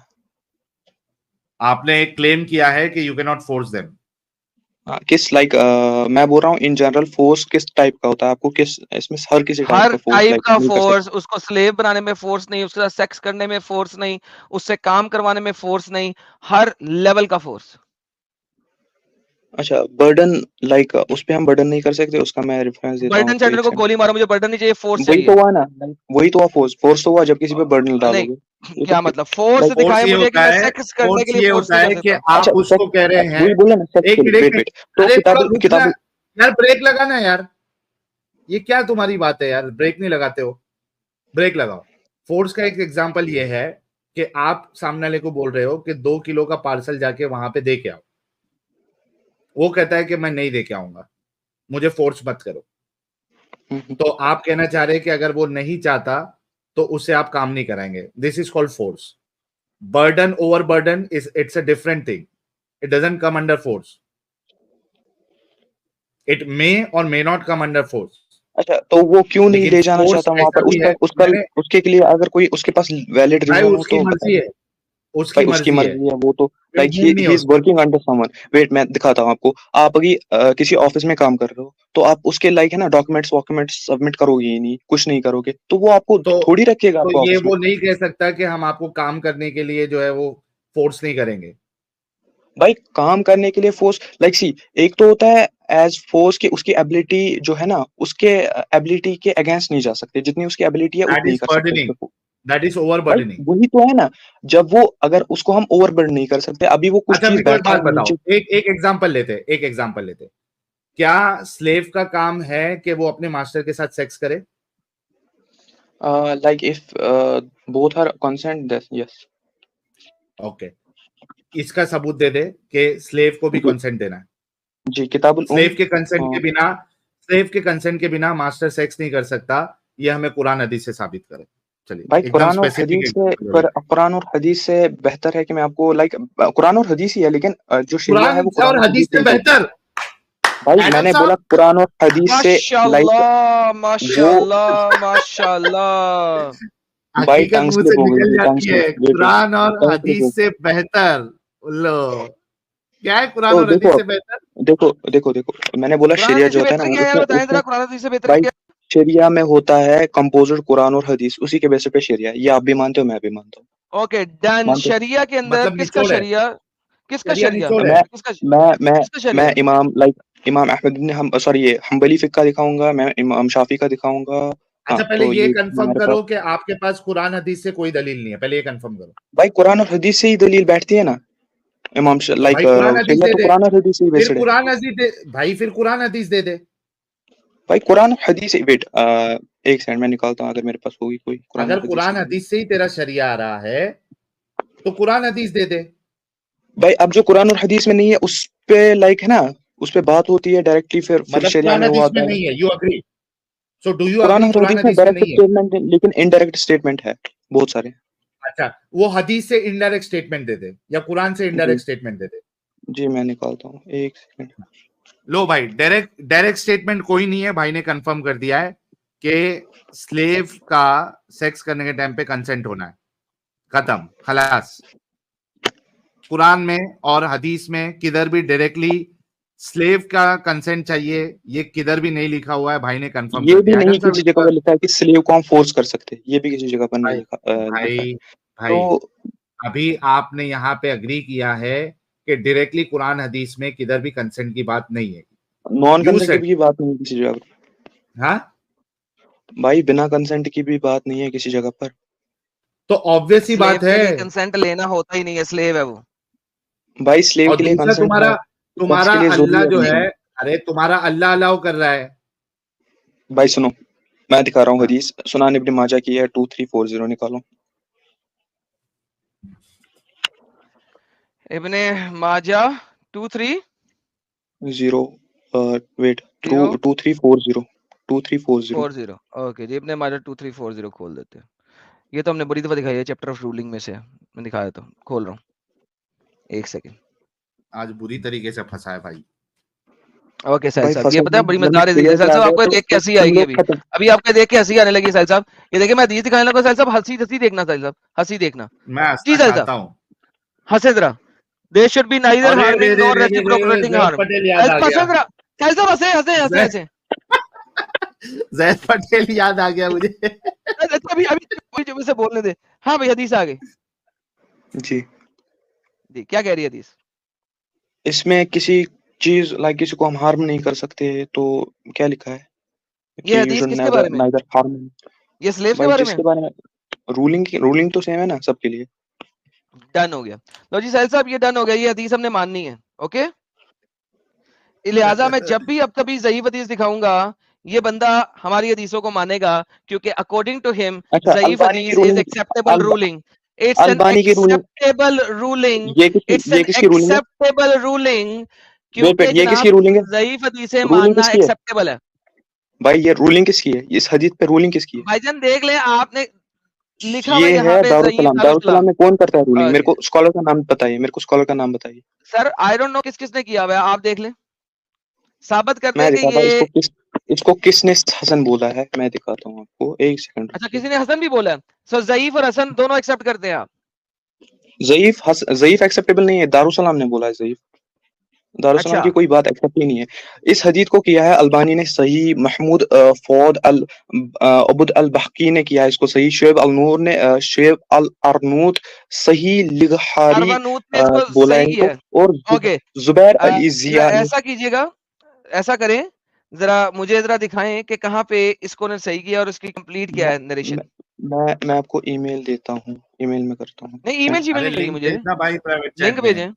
आपने एक क्लेम किया है कि you can not force them. हाँ, किस लाइक मैं बोल रहा हूँ इन जनरल फोर्स किस टाइप का होता है, आपको किस इसमें हर किसी टाइप हर का फोर्स टाइप लाइक का नहीं कर सकते? फोर्स, उसको स्लेव बनाने में फोर्स नहीं, उसके साथ सेक्स करने में फोर्स नहीं, उससे काम करवाने में फोर्स नहीं, हर लेवल का फोर्स। अच्छा बर्डन लाइक उस पे हम बर्डन नहीं कर सकते, उसका मैं रेफरेंस देता हूँ बर्डन आपको, चैनल एक को सेकंड। गोली मारो, मुझे बर्डन नहीं चाहिए, फोर्स वही तो चाहिए। हुआ ना, वही तो हुआ फोर्स तो हुआ जब किसी पे बर्डन नहीं, डालोगे। ये तो क्या मतलब फोर्स लाइक दिखाए फोर्स ये मुझे कि होता मैं है, सेक्स करने के लिए फोर्स नहीं कर कि सकता। अच्छा आप उसको कह रहे हैं। वही बोला ना सेक्स एक के लिए, मिनट, एक वेट मिनट, तो अरे थोड़ा किताबें रुकना किताबें यार, ब्रेक लगाना यार, ये क्या तुम्हारी बात है यार, ब्रेक नहीं लगाते हो? ब्रेक लगाओ। फोर्स का एक एग्जांपल ये है कि आप सामने वाले को बोल रहे हो कि 2 किलो का पार्सल जाके वहां पे दे के आओ, वो कहता है कि मैं नहीं दे के आऊंगा, मुझे फोर्स मत करो। तो आप कहना चाह रहे हैं कि अगर वो नहीं चाहता तो उससे आप काम नहीं कराएंगे। This is called force. Burden over burden is it's a different thing, it doesn't come under force, it may or may not come under force. अच्छा, तो वो क्यों नहीं लेकिन ले जाना फोर्स चाहता वहां ऐसा पर? भी है, मैंने उसके लिए अगर कोई उसके पास वैलिड भाई रीजन हो उसकी तो मर्जी बताइए। है, उसकी भाई उसकी मर्जी है, मर्जी है वो तो, मैं लाइक हूं नहीं ही इज उसमें। Working under someone. वेट, मैं दिखाता हूँ आपको। आप अभी किसी ऑफिस में काम कर रहे हो, तो आप उसके लाइक है ना डॉक्यूमेंट्स वॉक्यूमेंट्स सबमिट करोगे ही नहीं, कुछ नहीं करोगे, तो वो आपको तो थोड़ी रखेगा तो आपको ये ऑफिस में। वो नहीं कह सकता कि हम आपको काम करने के लिए जो है वो फोर्स नहीं करेंगे। भाई काम करने के लिए फोर्स, लाइक सी, एक तो होता है एज फोर्स की उसकी एबिलिटी जो है ना, उसके एबिलिटी के अगेंस्ट नहीं जा सकते, जितनी उसकी एबिलिटी है दैट उतनी ही इज कर सकते हैं बर्डनिंग, उसको। दैट इज ओवर भाई बर्डनिंग। वही तो है ना, जब वो, अगर उसको हम ओवरबर्ड नहीं कर सकते, अभी वो कुछ अच्छा चीज मेरे को एक बैठा बात है बताओ, नीचे। एक एक एग्जांपल लेते हैं, एक एग्जांपल लेते हैं। क्या स्लेव का काम है कि वो अपने मास्टर के साथ सेक्स करे? Like if both are consent, yes. Okay, इसका सबूत दे दे कि स्लेव को भी जी, कंसेंट देना है। जी, किताबुल स्लेव के कंसेंट हाँ, के बिना, स्लेव के कंसेंट के बिना मास्टर सेक्स नहीं कर सकता, ये हमें कुरान हदीस से साबित करे। चलिए भाई एकदम स्पेसिफिक एग्जांपल ले लेते हैं। कुरान और हदीस से बेहतर है कि मैं आपको लाइक, कुरान और हदीस ही है, लेकिन जो शरिया है कुरान वो कुरान और और हदीस हदीस से से ही बोलता बेहतर। है। भाई एडम मैंने साहब, बोला कुरान और हदीस से, लाइक माशाल्लाह वो, माशाल्लाह माशाल्लाह। भाई हकीकत टंग मुंह स्लिप से हो गई निकल थी, टंग जाती स्लिप, है, वेट वेट, कुरान और टंग स्लिप हो हदीस से बेहतर। लो, क्या है कुरान तो और हदीस देखो, से बेहतर? देखो मैंने बोला कुरान शरिया हदीस जो से होता है बेहतर ना क्या है यार, उसमें बताएं उसमें जरा, कुरान हदीस से बेहतर भाई क्या शरिया में होता है कंपोजिट कुरान और हदीस, उसी के बेसिस पे शरिया है। ये आप भी मानते हो, मैं भी मानता हूँ। है? Okay done. मानते शरिया के अंदर मतलब किसका निचोड़ है, शरिया, किसका शरिया शरिया, निचोड़ हो। है। किसका मैं किसका मैं शरिया? इमाम, लाइक इमाम अहमद ने, हम सॉरी, ये हम्बली फिक्का दिखाऊंगा, मैं इमाम शाफी का दिखाऊंगा। हाँ, अच्छा पहले तो ये ये कंफर्म हमारे पास, करो कि आपके पास कुरान हदीस से कोई दलील नहीं है, पहले ये कंफर्म करो। भाई कुरान और हदीस से ही दलील बैठती है ना। तो लाइक भाई कुरान हदीस शरिया दे तो दे, कुरान और हदीस से ही फिर बेस्ड है। कुरान हदीस दे भाई, फिर कुरान हदीस दे दे। भाई कुरान और हदीस, वेट एक सेकंड मैं निकालता हूँ, अगर मेरे पास होगी कोई कुरान अगर और हदीस से कुरान दलील। हदीस से ही तेरा शरिया आ रहा है तो कुरान हदीस दे दे। भाई अब जो कुरान और हदीस में नहीं है उस पे, लाइक है ना, उस पे बात होती है डायरेक्टली, फिर मतलब शरिया कुरान में वो हदीस में आता है। नहीं है, you agree? So do you Quran agree और कुरान हदीस में हदीस में डायरेक्ट नहीं है? स्टेटमेंट है, लेकिन इनडायरेक्ट स्टेटमेंट है बहुत सारे। अच्छा, वो हदीस से इनडायरेक्ट स्टेटमेंट दे दे या कुरान से जी, इनडायरेक्ट स्टेटमेंट दे दे। जी मैं निकालता हूँ, एक सेकंड। लो भाई, डायरेक्ट डायरेक्ट स्टेटमेंट कोई नहीं है, भाई ने कंफर्म कर दिया है कि स्लेव का सेक्स करने के टाइम पे कंसेंट होना है, खत्म खलास। कुरान में और हदीस में किधर भी डायरेक्टली स्लेव का कंसेंट चाहिए, ये किधर भी नहीं लिखा हुआ है, भाई ने कंफर्म ये कर भी दिया। नहीं एडम किसी जगह सर, पर लिखा है कि स्लेव को हम फोर्स कर सकते हैं, ये भी किसी जगह पर नहीं भाई लिखा है। भाई भाई तो अभी आपने यहाँ पे अग्री किया है कि डायरेक्टली कुरान हदीस में किधर भी कंसेंट की बात नहीं है। नॉन यू कंसेंट सेड, की बात नहीं है किसी जगह पर। हाँ, भाई बिना कंसेंट की भी बात नहीं है किसी जगह पर। तो ऑब्वियस ही स्लेव बात के है। लिए कंसेंट लेना होता ही नहीं है, स्लेव है वो। भाई स्लेव और के लिए दूसरा कंसेंट है, तुम्हारा सेक्स तुम्हारा के लिए जरूरी अल्लाह है जो है, कंसेंट। अरे तुम्हारा अल्लाह अलाउ कर रहा है। भाई सुनो, मैं दिखा रहा हूँ हाँ, हदीस, सुनान इब्न माजा की है 2340, निकालो। इब्ने माजा 23 जीरो, वेट, 2340, 2340। 40। ओके जी, इब्ने माजा 2340 खोल देते हैं। ये तो हमने बड़ी दफा दिखाई है, चैप्टर ऑफ रूलिंग में से मैं दिखाया, तो खोल रहा हूँ, एक सेकंड। आज बुरी तरीके से फंसा है भाई। ओके साहिल भाई साहब, ये फंसा पता है बड़ी वरना मजेदार है शरिया साहिल पे आ साहब, गया आपको देख के तो हंसी तुम आएगी। लोग अभी खत्म। अभी आपको देख के हंसी आने लगी साहिल साहब। ये देखिए मैं हदीस दिखाने लगा साहिल साहब, हंसी हंसी देखना साहिल साहब, हंसी देखना। मैं जी हंसना साहिल साहब, चाहता हूँ। हंसे जरा। दे शुड बी नाइदर अरे रे हार्मिंग रे नॉर रे रे रे रे, रेसिप्रोकेटिंग जैद हार्म। पटेल याद आ गया। हंसे जरा साहिल साहब, हंसे हंसे हंसे जैद हंसे। जैद पटेल याद आ गया मुझे। अभी अभी जो मुझसे बोलने दे। हाँ भाई, हदीस आ गई जी, जी, क्या कह रही है हदीस? इसमें किसी चीज, लाइक किसी को हम हार्म नहीं कर सकते, तो क्या लिखा है ये कि यू हदीस शुड किसके नेवर बारे में? Neither harm. ये स्लेव के भाई बारे में। जिसके बारे में रूलिंग तो सेम है ना सबके लिए। डन हो गया। लो जी साहिल साहब, ये डन हो गया, ये हदीस हमने माननी है। ओके, लिहाजा मैं जब भी अब कभी ज़ईफ हदीस दिखाऊंगा ये बंदा हमारी हदीसों को मानेगा, क्योंकि अकॉर्डिंग टू हिम अच्छा, ज़ईफ अल्बानी की हदीस is ruling, acceptable ruling, it's an Albani की रूलिंग, एक्सेप्टेबल रूलिंग, ये इट्स एन किसकी रूलिंग है? एक्सेप्टेबल रूलिंग, वेट क्योंकि वेट, ये किसकी जनाब रूलिंग है? ज़ईफ हदीसें रूलिंग मानना किसकी है एक्सेप्टेबल है। भाई? ये रूलिंग किसकी है? इस हदीस पे रूलिंग किसकी है? भाईजान देख ले, आपने लिखा हुआ ये यहाँ है पे ज़ईफ दारुसलाम। दारुसलाम दारुसलाम। में कौन करता है रूलिंग? मेरे ओके को स्कॉलर का नाम बताइए, मेरे को स्कॉलर का नाम बताइए। सर, आई डोंट नो किस किसने किया हुआ है, आप देख ले, साबित करते मैं हैं कि दिखाता हूँ ये, इसको किसने हसन बोला है, मैं दिखाता हूँ आपको, एक सेकंड अच्छा रुकिए। किसी ने हसन भी बोला है, सो ज़ईफ और हसन दोनों एक्सेप्ट करते हैं आप? ज़ईफ एक्सेप्टेबल नहीं है, दारुसलाम ने बोला है ज़ईफ। दारुसलाम अच्छा, की कोई बात एक्सेप्ट ही नहीं है। इस हदीस को किया है अल्बानी ने सही, महमूद फौद अल अबुद अल बहकी ने किया है इसको सही, शुएब अल नूर ने शुएब अल अरनूत सही, लिगहारी अरबानूत ने इसको बोला है सही इनको, किया है। और ओके, जुबैर अली जिया ने। ऐसा कीजिएगा, ऐसा करें, जरा मुझे जरा दिखाएं कि कहाँ पे इसको ने सही किया और इसकी कंप्लीट क्या मैं है नरेशन। मैं आपको ईमेल देता हूँ, ईमेल में करता हूँ। नहीं, ईमेल शीमेल अरे नहीं चाहिए लिंक मुझे, भेजना भाई प्राइवेट लिंक चैट में, भेजें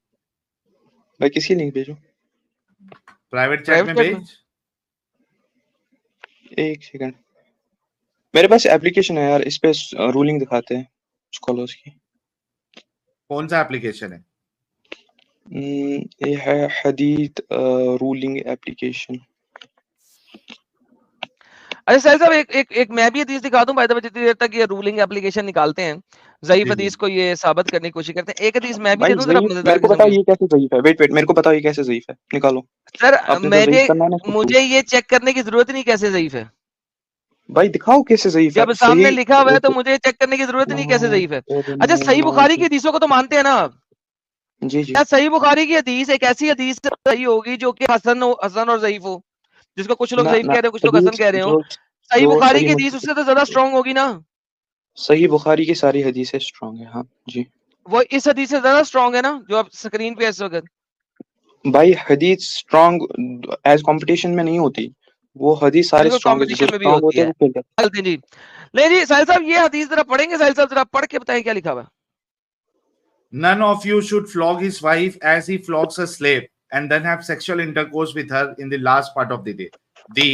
भाई किसी लिंक भेजो, प्राइवेट चैट प्राइवेट में चैट में। भेज। एक सेकंड। मेरे पास एप्लीकेशन है यार, इस पे रूलिंग दिखाते हैं स्कॉलर्स की। कौन सा एप्लीकेशन है? ये है हदीथ रूलिंग एप्लीकेशन। अच्छा साहिल साहब, एक मैं भी हदीस दिखा दूं, बाय द वे, जितनी देर तक ये रूलिंग एप्लीकेशन निकालते हैं, ज़ईफ जी जी। हदीस को ये साबित करने की कोशिश करते हैं, एक हदीस मैं भी भाई दे दूं जरा ज़ईफ, मजेदार मेरे को किस्म बताओ की। ये कैसे ज़ईफ है? वेट वेट, मेरे को बताओ ये कैसे ज़ईफ है, निकालो। सर आपने जो ज़ईफ करना है ना इसको prove। मुझे ये चेक करने की जरूरत ही नहीं कैसे ज़ईफ है, भाई दिखाओ कैसे ज़ईफ है जब सही। सामने लिखा हुआ है तो मुझे चेक करने की जरूरत ही नहीं कैसे ज़ईफ है। अच्छा, सही बुखारी की हदीसों को तो मानते हैं ना आप? जी जी। क्या सही बुखारी की हदीस एक ऐसी हदीस सही होगी जो कि हसन और ज़ईफ हो, जिसको कुछ लोग ना ज़ईफ ना, कह रहे हो, कुछ लोग हसन हदीस कह रहे हो? जो सही जो बुखारी सही की हदीस मुस्लिम, उससे तो ज्यादा स्ट्रांग होगी ना? सही बुखारी की सारी हदीसें स्ट्रांग है। हाँ जी वो इस हदीस से ज्यादा स्ट्रांग है ना, जो आप स्क्रीन पे इस वक्त। भाई, हदीस स्ट्रांग एज कंपटीशन में नहीं होती, वो हदीस सारे बिल्कुल स्ट्रांग है, जो कंपटीशन में भी स्ट्रांग होती होते हैं है। वो खेलते हैं। चलते हैं जी, ले जी साहिल साहब, ये हदीस जरा पढ़ेंगे साहिल साहब, जरा पढ़ के बताएं क्या लिखा हुआ है। None of you should flog his wife as he flogs a slave and then have sexual intercourse with her in the last part of the day. The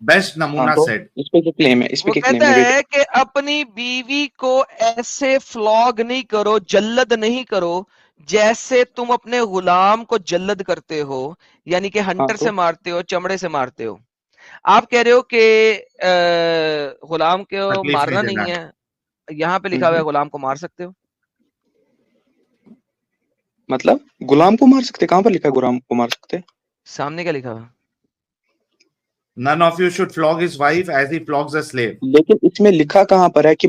best हाँ Namuna तो said. इस पे क्या क्लेम है, इस पे वो क्या कहता क्लेम है? वेट, है कि अपनी बीवी को ऐसे फ्लॉग नहीं करो, जल्लद नहीं करो, जैसे तुम अपने गुलाम को जल्लद करते हो, यानी कि हाँ हंटर तो से मारते हो, चमड़े से मारते हो। आप कह रहे हो कि गुलाम को तकलीफ नहीं मारना देना नहीं है। है, यहाँ पे लिखा हुआ है गुलाम को मार सकते हो। मतलब गुलाम को मार सकते? कहाँ पर लिखा है गुलाम को मार सकते? सामने क्या लिखा हुआ है? None of you should flog his wife as he flogs a slave. लेकिन इसमें लिखा कहाँ पर है कि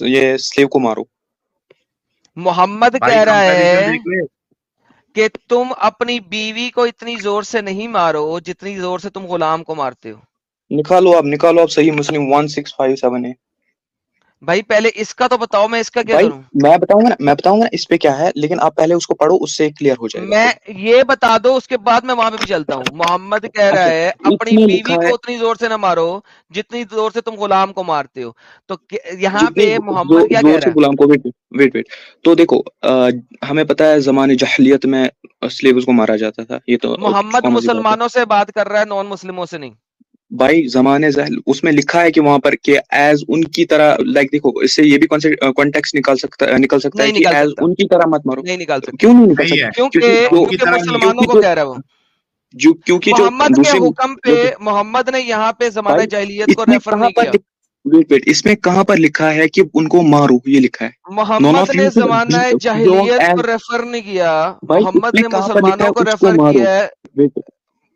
ये स्लेव को मारो? मोहम्मद भाई कह रहा कंपैरिजन है देख ले। कि तुम अपनी बीवी को इतनी जोर से नहीं मारो जितनी जोर से तुम गुलाम को मारते हो। निकालो आप सही मुस्लिम 1657 है। भाई पहले इसका तो बताओ, मैं इसका क्या भाई करूं? मैं बताऊंगा ना इस पे क्या है, लेकिन आप पहले उसको पढ़ो, उससे क्लियर हो जाएगा मैं खुद। ये बता दो, उसके बाद मैं वहां पे भी चलता हूँ। मोहम्मद कह रहा अच्छा, है अपनी इसमें बीवी लिखा है को उतनी जोर से ना मारो जितनी जोर से तुम गुलाम को मारते हो। तो यहाँ जितनी पे जो मोहम्मद क्या कह जोर रहा से है? गुलाम को, वेट वेट वेट, तो देखो हमें पता है जमाने जहलियत में स्लेव्स को मारा जाता था, ये तो मोहम्मद कॉमन सी बात है। मुसलमानों से बात कर रहा है, नॉन मुस्लिमों से नहीं। भाई जमाने जहल उसमें लिखा है कि वहां पर कि एज उनकी तरह, लाइक देखो इससे ये भी कॉन्टेक्स्ट निकल सकता है नहीं कि निकाल एज सकता, उनकी तरह मत मारो। नहीं निकाल तो सकता, क्यों नहीं निकल नहीं है, सकता? क्योंकि क्योंकि जो उनकी क्योंकि तरह नहीं है। मुसलमानों को कह रहा है वो। क्योंकि जो मोहम्मद के दूसरी, हुक्म पे मोहम्मद ने यहाँ पे जमाना भाई जाहिलियत को इसमें रेफर कहाँ नहीं पर किया। वेट वेट, इसमें कहाँ पर लिखा है कि उनको मारो? ये लिखा है नॉन मोहम्मद ऑफ ने यू जमाना जो जाहिलियत को एज। रेफर नहीं किया, भाई मोहम्मद इसमें ने कहाँ पर लिखा है मुसलमानों को उसको रेफर मारो? किया है। वेट,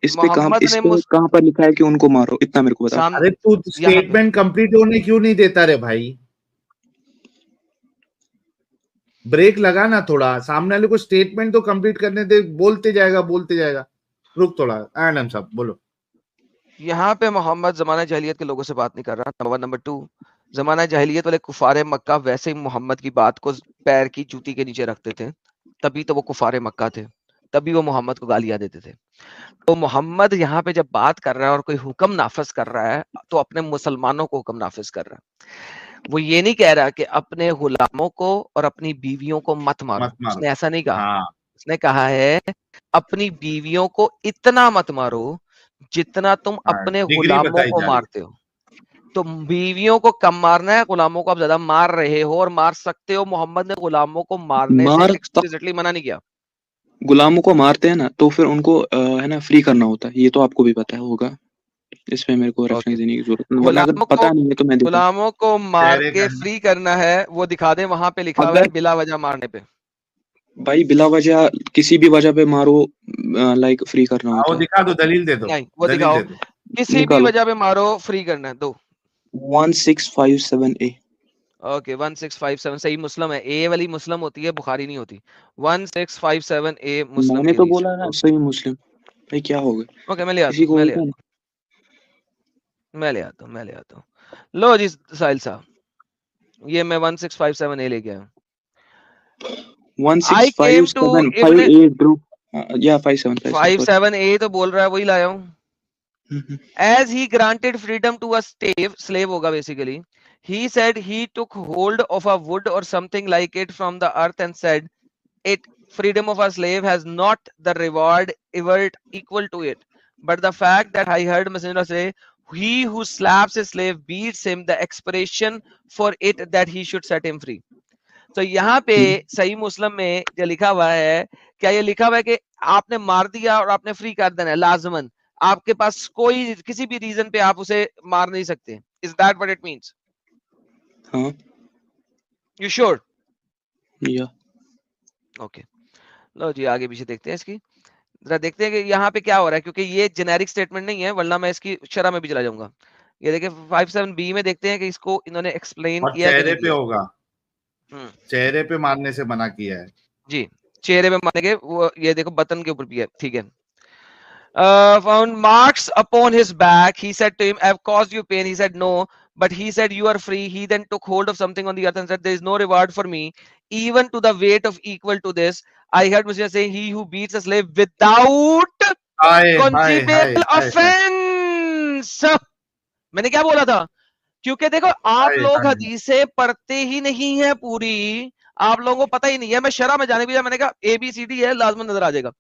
मोहम्मद ने इस पे कहाँ पर लिखा है कि उनको मारो? इतना मेरे को बताओ। साम अरे तू यहाँ पे स्टेटमेंट कंप्लीट होने क्यों नहीं देता रे भाई? ब्रेक लगा ना थोड़ा, सामने वाले को स्टेटमेंट तो कंप्लीट करने दे, बोलते जाएगा। रुक थोड़ा, आनंद साहब बोलो। यहाँ पे मोहम्मद जमाना जाहिलियत के लोगों से बात नहीं कर रहा, नंबर वन। नंबर टू, जमाना जाहिलियत वाले कुफारे मक्का वैसे ही मोहम्मद की बात को पैर की जूती के नीचे रखते थे, तभी तो वो कुफारे मक्का थे, तभी वो मोहम्मद को गालियां देते थे। तो मोहम्मद यहाँ पे जब बात कर रहा है और कोई हुक्म नाफिज कर रहा है, तो अपने मुसलमानों को हुक्म नाफिज कर रहा है। वो ये नहीं कह रहा कि अपने गुलामों को और अपनी बीवियों को मत मारो, मत मारो। उसने ऐसा नहीं कहा। हाँ, उसने कहा है अपनी बीवियों को इतना मत मारो जितना तुम हाँ, अपने डिग्री गुलामों बताई को जा रही है। मारते हो। तो बीवियों को कम मारना है, गुलामों को आप ज्यादा मार रहे हो और मार सकते हो। मोहम्मद ने गुलामों को मारने से मार एक्सप्लिसिटली मना नहीं किया। गुलामों को मारते हैं ना, तो फिर उनको है ना फ्री करना होता है, ये तो आपको भी पता है होगा। इसमें मेरे को ओके, रेफरेंस देने की जरूरत नहीं, वरना अगर गुलामों पता को नहीं है तो मैं देता हूँ। गुलामों को मार चेहरे के का फ्री करना है, वो दिखा दे, वहां पे लिखा हुआ है अगर बिला वजह मारने पे। भाई बिला वजह किसी भी वजह पे मारो, लाइक फ्री करना हाँ, वो होता है। दिखा दो, दलील दे दो, नहीं, वो दलील दिखाओ, दे दो। किसी भी निकालो वजह पे मारो, फ्री करना है। दो 1657A। ओके, 1657 सही मुस्लिम है। ए वाली मुस्लिम होती है, बुखारी नहीं होती। 1657A मुस्लिम मैंने के तो लिए। बोला ना सही मुस्लिम। भाई क्या हो गया, ओके, मैं ले आता किसी हूँ, को मैं ले होता है आता हूँ, मैं ले आता हूँ, मैं ले आता हूँ। लो जी साहिल साहब, ये मैं 1657A ले गया। ना। आई केम टू 165758 ड्रू या 5757 सॉरी। 57A तो बोल रहा है, वही लाया हूँ। As he granted freedom to a slave होगा basically. He said he took hold of a wood or something like it from the earth and said, "It freedom of a slave has not the reward equal to it, but the fact that I heard Messenger say, he who slaps a slave beats him, the expiration for it that he should set him free." तो यहाँ पे सही मुस्लिम में जो लिखा हुआ है, क्या ये लिखा हुआ है कि आपने मार दिया और आपने फ्री कर देना है लाजमन? आपके पास कोई किसी भी रीजन पे आप उसे मार नहीं सकते? Is that what it means? हाँ यू श्योर? या ओके, लो जी आगे पीछे देखते हैं इसकी, जरा देखते हैं कि यहाँ पे क्या हो रहा है, क्योंकि ये जेनेरिक स्टेटमेंट नहीं है, वरना मैं इसकी शरह में भी चला जाऊंगा। ये देखिए 57B में देखते हैं कि इसको इन्होंने एक्सप्लेन और किया कि चेहरे नहीं पे किया। होगा, चेहरे पे मारने से मना किया है। जी, चेहरे पे मारेंगे वो, ये देखो बटन के ऊपर भी है, ठीक है। Found marks upon his back. He said to him, "I have caused you pain." He said, "No." But he said, "You are free." He then took hold of something on the earth and said, "There is no reward for me, even to the weight of equal to this." I heard Messiah say, "He who beats a slave without hi hi hi conjugal hi offense." मैंने क्या बोला था? क्योंकि देखो आप हाय लोग हाय। हदीसें पढ़ते ही नहीं है पूरी, आप लोगों को पता ही नहीं है। मैं शरह में जाने भी, मैंने कहा ABCD है, लाजमन नजर आ जाएगा।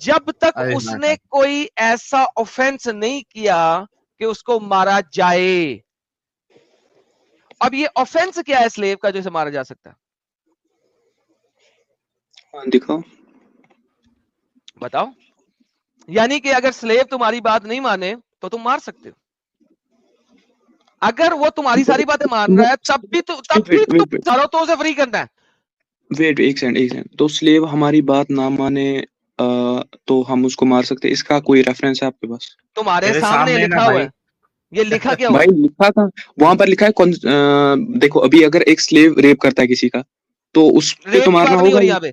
जब तक हाय उसने हाय। कोई ऐसा ऑफेंस नहीं किया कि उसको मारा जाए। अब ये ऑफेंस क्या है स्लेव का जो इसे मारा जा सकता है? दिखाओ। बताओ। यानी कि अगर स्लेव तुम्हारी बात नहीं माने तो तुम मार सकते हो। अगर वो तुम्हारी सारी बातें मान रहा है तब भी तुम मारो, तो उसे फ्री करना है। वेट एक सेकंड। तो स्लेव हमारी बात ना माने तो हम उसको मार सकते हैं, इसका कोई रेफरेंस है आपके पास? तुम्हारे तेरे सामने सामने ना लिखा हुआ भाई। है। ये लिखा क्या हुआ भाई है? लिखा था, वहां पर लिखा है देखो अभी अगर एक स्लेव रेप करता है किसी का, तो उस पे रेप तो की मारना बात नहीं हो होगा रही ही। यहाँ पे,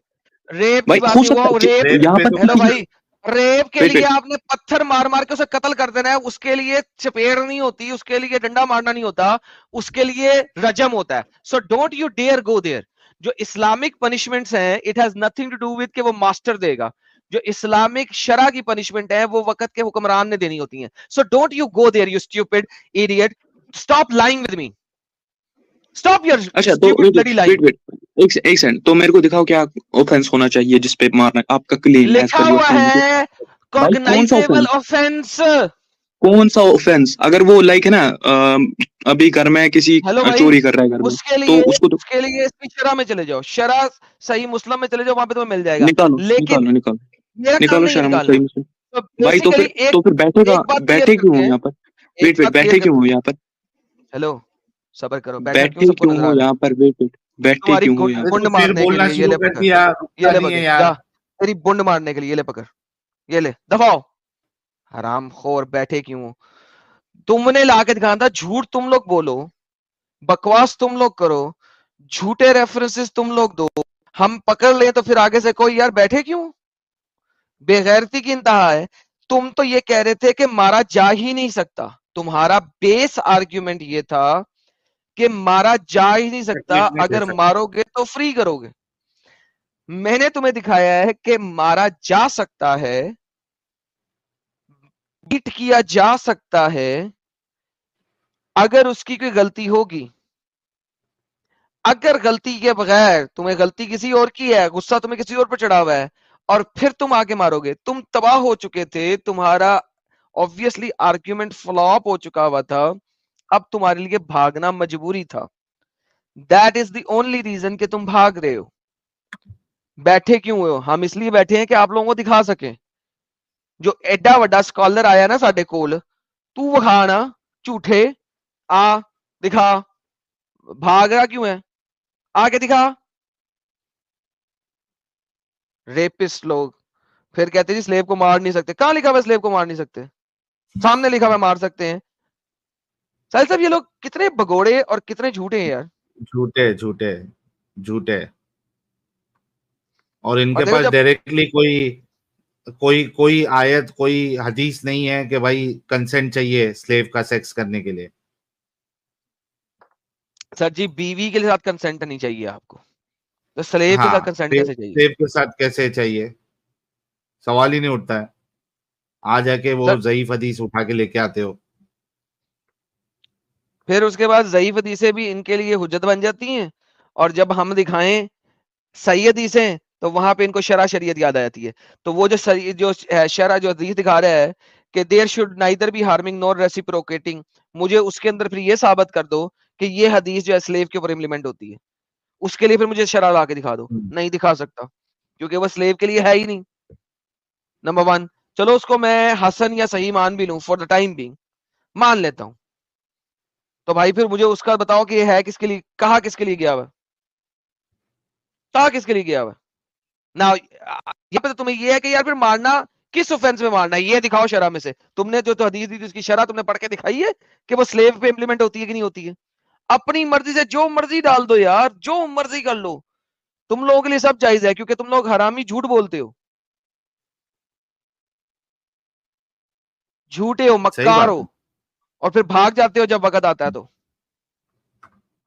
रेप भाई की बात हो नहीं सकता हुआ। है रेप, रेप यहाँ पे पर तो हेलो भाई, रेप के वेट लिए वेट आपने पत्थर मार मार के उसे कत्ल कर देना है, उसके लिए चपेड़ नहीं होती, उसके लिए डंडा मारना नहीं होता, उसके लिए रजम होता है। So don't you dare go there. जो इस्लामिक पनिशमेंट्स हैं, it has nothing to do with कि वो मास्टर देगा। जो इस्लामिक शरा की पनिशमेंट है वो वक्त के हुक्मरान ने देनी होती है। So don't you go there you stupid idiot, stop lying with me, stop your अच्छा तो स्टूपिड ब्लडी लाइंग। एक सेकंड, तो मेरे को दिखाओ क्या ऑफेंस होना चाहिए जिसपे मारना आपका क्लेम एज लिखा पर योर हुआ क्लेम। है भाई कॉग्नाइजेबल ऑफेंस। कौन सा ऑफेंस? अगर वो लाइक है ना अभी घर में किसी हेलो भाई, चोरी कर रहा है घर में, उसके तो लिए उसको तो उसके लिए इसकी शरह में चले जाओ, शरह सही मुस्लिम में चले जाओ, वहां पे तुम्हें मिल जाएगा। निकालो लेकिन निकालो निकालो मेरा काम निकालो नहीं है शर्म निकालना। सही मुस्लिम। तो भाई बेसिकली तो फिर एक बात क्लियर बैठे क्यों करते हो हैं, यहाँ पर? एक बात बैठे क्लियर क्यों करते हो हैं। यहाँ पर? हेलो, सबर करो, बैठा क्यों बैठे सबको क्यों नजर हो आ रहा है? यहाँ पर? बैठे तुम्हारी क्यों हो यहाँ अरे पर? बुंड तो फिर मारने के बोलना लिए, ये शुरू ले कर पकड़, दिया, ये रुकता ले नहीं है पकड़ यार। जा, तेरी बुंड मारने के लिए, ये ले पकड़, ये ले दफाओ। हराम खोर, बैठे क्यों हो? तुमने लाके दिखाना था, झूठ तुम लोग बोलो, बकवास तुम लोग करो, झूठे रेफरेंसेस तुम लोग दो, हम पकड़ लें तो फिर आगे से कोई यार बैठे क्यों? बेगैरती की इंतहा है। तुम तो ये कह रहे थे कि मारा जा ही नहीं सकता, तुम्हारा बेस आर्ग्यूमेंट ये था कि मारा जा ही नहीं सकता, तकलीफ नहीं दे अगर सकता। मारोगे तो फ्री करोगे। मैंने तुम्हें दिखाया है कि मारा जा सकता है, बीट किया जा सकता है, अगर उसकी कोई गलती होगी। अगर गलती के बगैर, तुम्हें गलती किसी और की है, गुस्सा तुम्हें किसी और पर चढ़ा हुआ है, और फिर तुम आके मारोगे, तुम तबाह हो चुके थे, तुम्हारा ऑब्वियसली आर्ग्यूमेंट फ्लॉप हो चुका हुआ था, अब तुम्हारे लिए भागना मजबूरी था। That is the only reason कि तुम भाग रहे हो। बैठे क्यों हो? हम इसलिए बैठे हैं कि आप लोगों को दिखा सकें। जो एडा वड्डा स्कॉलर आया ना साडे कोल, तू विखा ना झूठे, आ दिखा, भाग रहा क्यों है, आके दिखा। रेपिस्ट लोग फिर कहते जी स्लेव को मार नहीं सकते। कहां लिखा हुआ स्लेव को मार नहीं सकते? सामने लिखा हुआ मार सकते हैं। साहिल साहब ये लोग कितने भगोड़े और कितने झूठे हैं यार। झूठे झूठे झूठे। और इनके और देखो पास जब डायरेक्टली कोई कोई कोई आयत, कोई हदीस नहीं है कि भाई कंसेंट चाहिए स्लेव का सेक्स करने के लिए। सर जी बीवी के साथ कंसेंट नहीं चाहिए आपको, तो स्लेव के साथ हाँ, कंसेंट कैसे चाहिए? स्लेव के साथ कैसे चाहिए, सवाल ही नहीं उठता है। आ जाके वो सर ज़ईफ हदीस उठा के लेके आते हो। फिर उसके बाद ज़ईफ हदीसें भी इनके लिए हुज्जत बन जाती हैं, और जब हम दिखाएं सही हदीसें तो वहां पे इनको शरा शरीयत याद आ जाती है। तो वो जो शरा जो हदीस दिखा रहा है कि there should neither be harming nor reciprocating, मुझे उसके अंदर फिर ये साबित कर दो कि ये हदीस जो है स्लेव के ऊपर इंप्लीमेंट होती है। उसके लिए फिर मुझे शरा ला के दिखा दो। नहीं दिखा सकता, क्योंकि वो स्लेव के लिए है ही नहीं। नंबर वन, चलो उसको मैं हसन या सही मान भी लूं फॉर द टाइम बिंग, मान लेता हूं। तो भाई फिर मुझे उसका बताओ कि ये है किसके लिए, कहा किसके लिए गया हुआ, कहा किसके लिए गया हुआ ना। यहाँ पे तो तुम्हें ये है कि यार फिर मारना किस ऑफेंस में मारना है, ये दिखाओ शरा में से। तुमने जो तो हदीस दी थी उसकी शरा तुमने पढ़ के दिखाई है कि वो स्लेव पे इंप्लीमेंट होती है कि नहीं होती है? अपनी मर्जी से जो मर्जी डाल दो यार, जो मर्जी कर लो, तुम लोगों के लिए सब जायज है, क्योंकि तुम लोग हरामी झूठ बोलते हो, झूठे हो, सही मक्कार बात हो, है। और फिर भाग जाते हो जब वक्त आता है तो।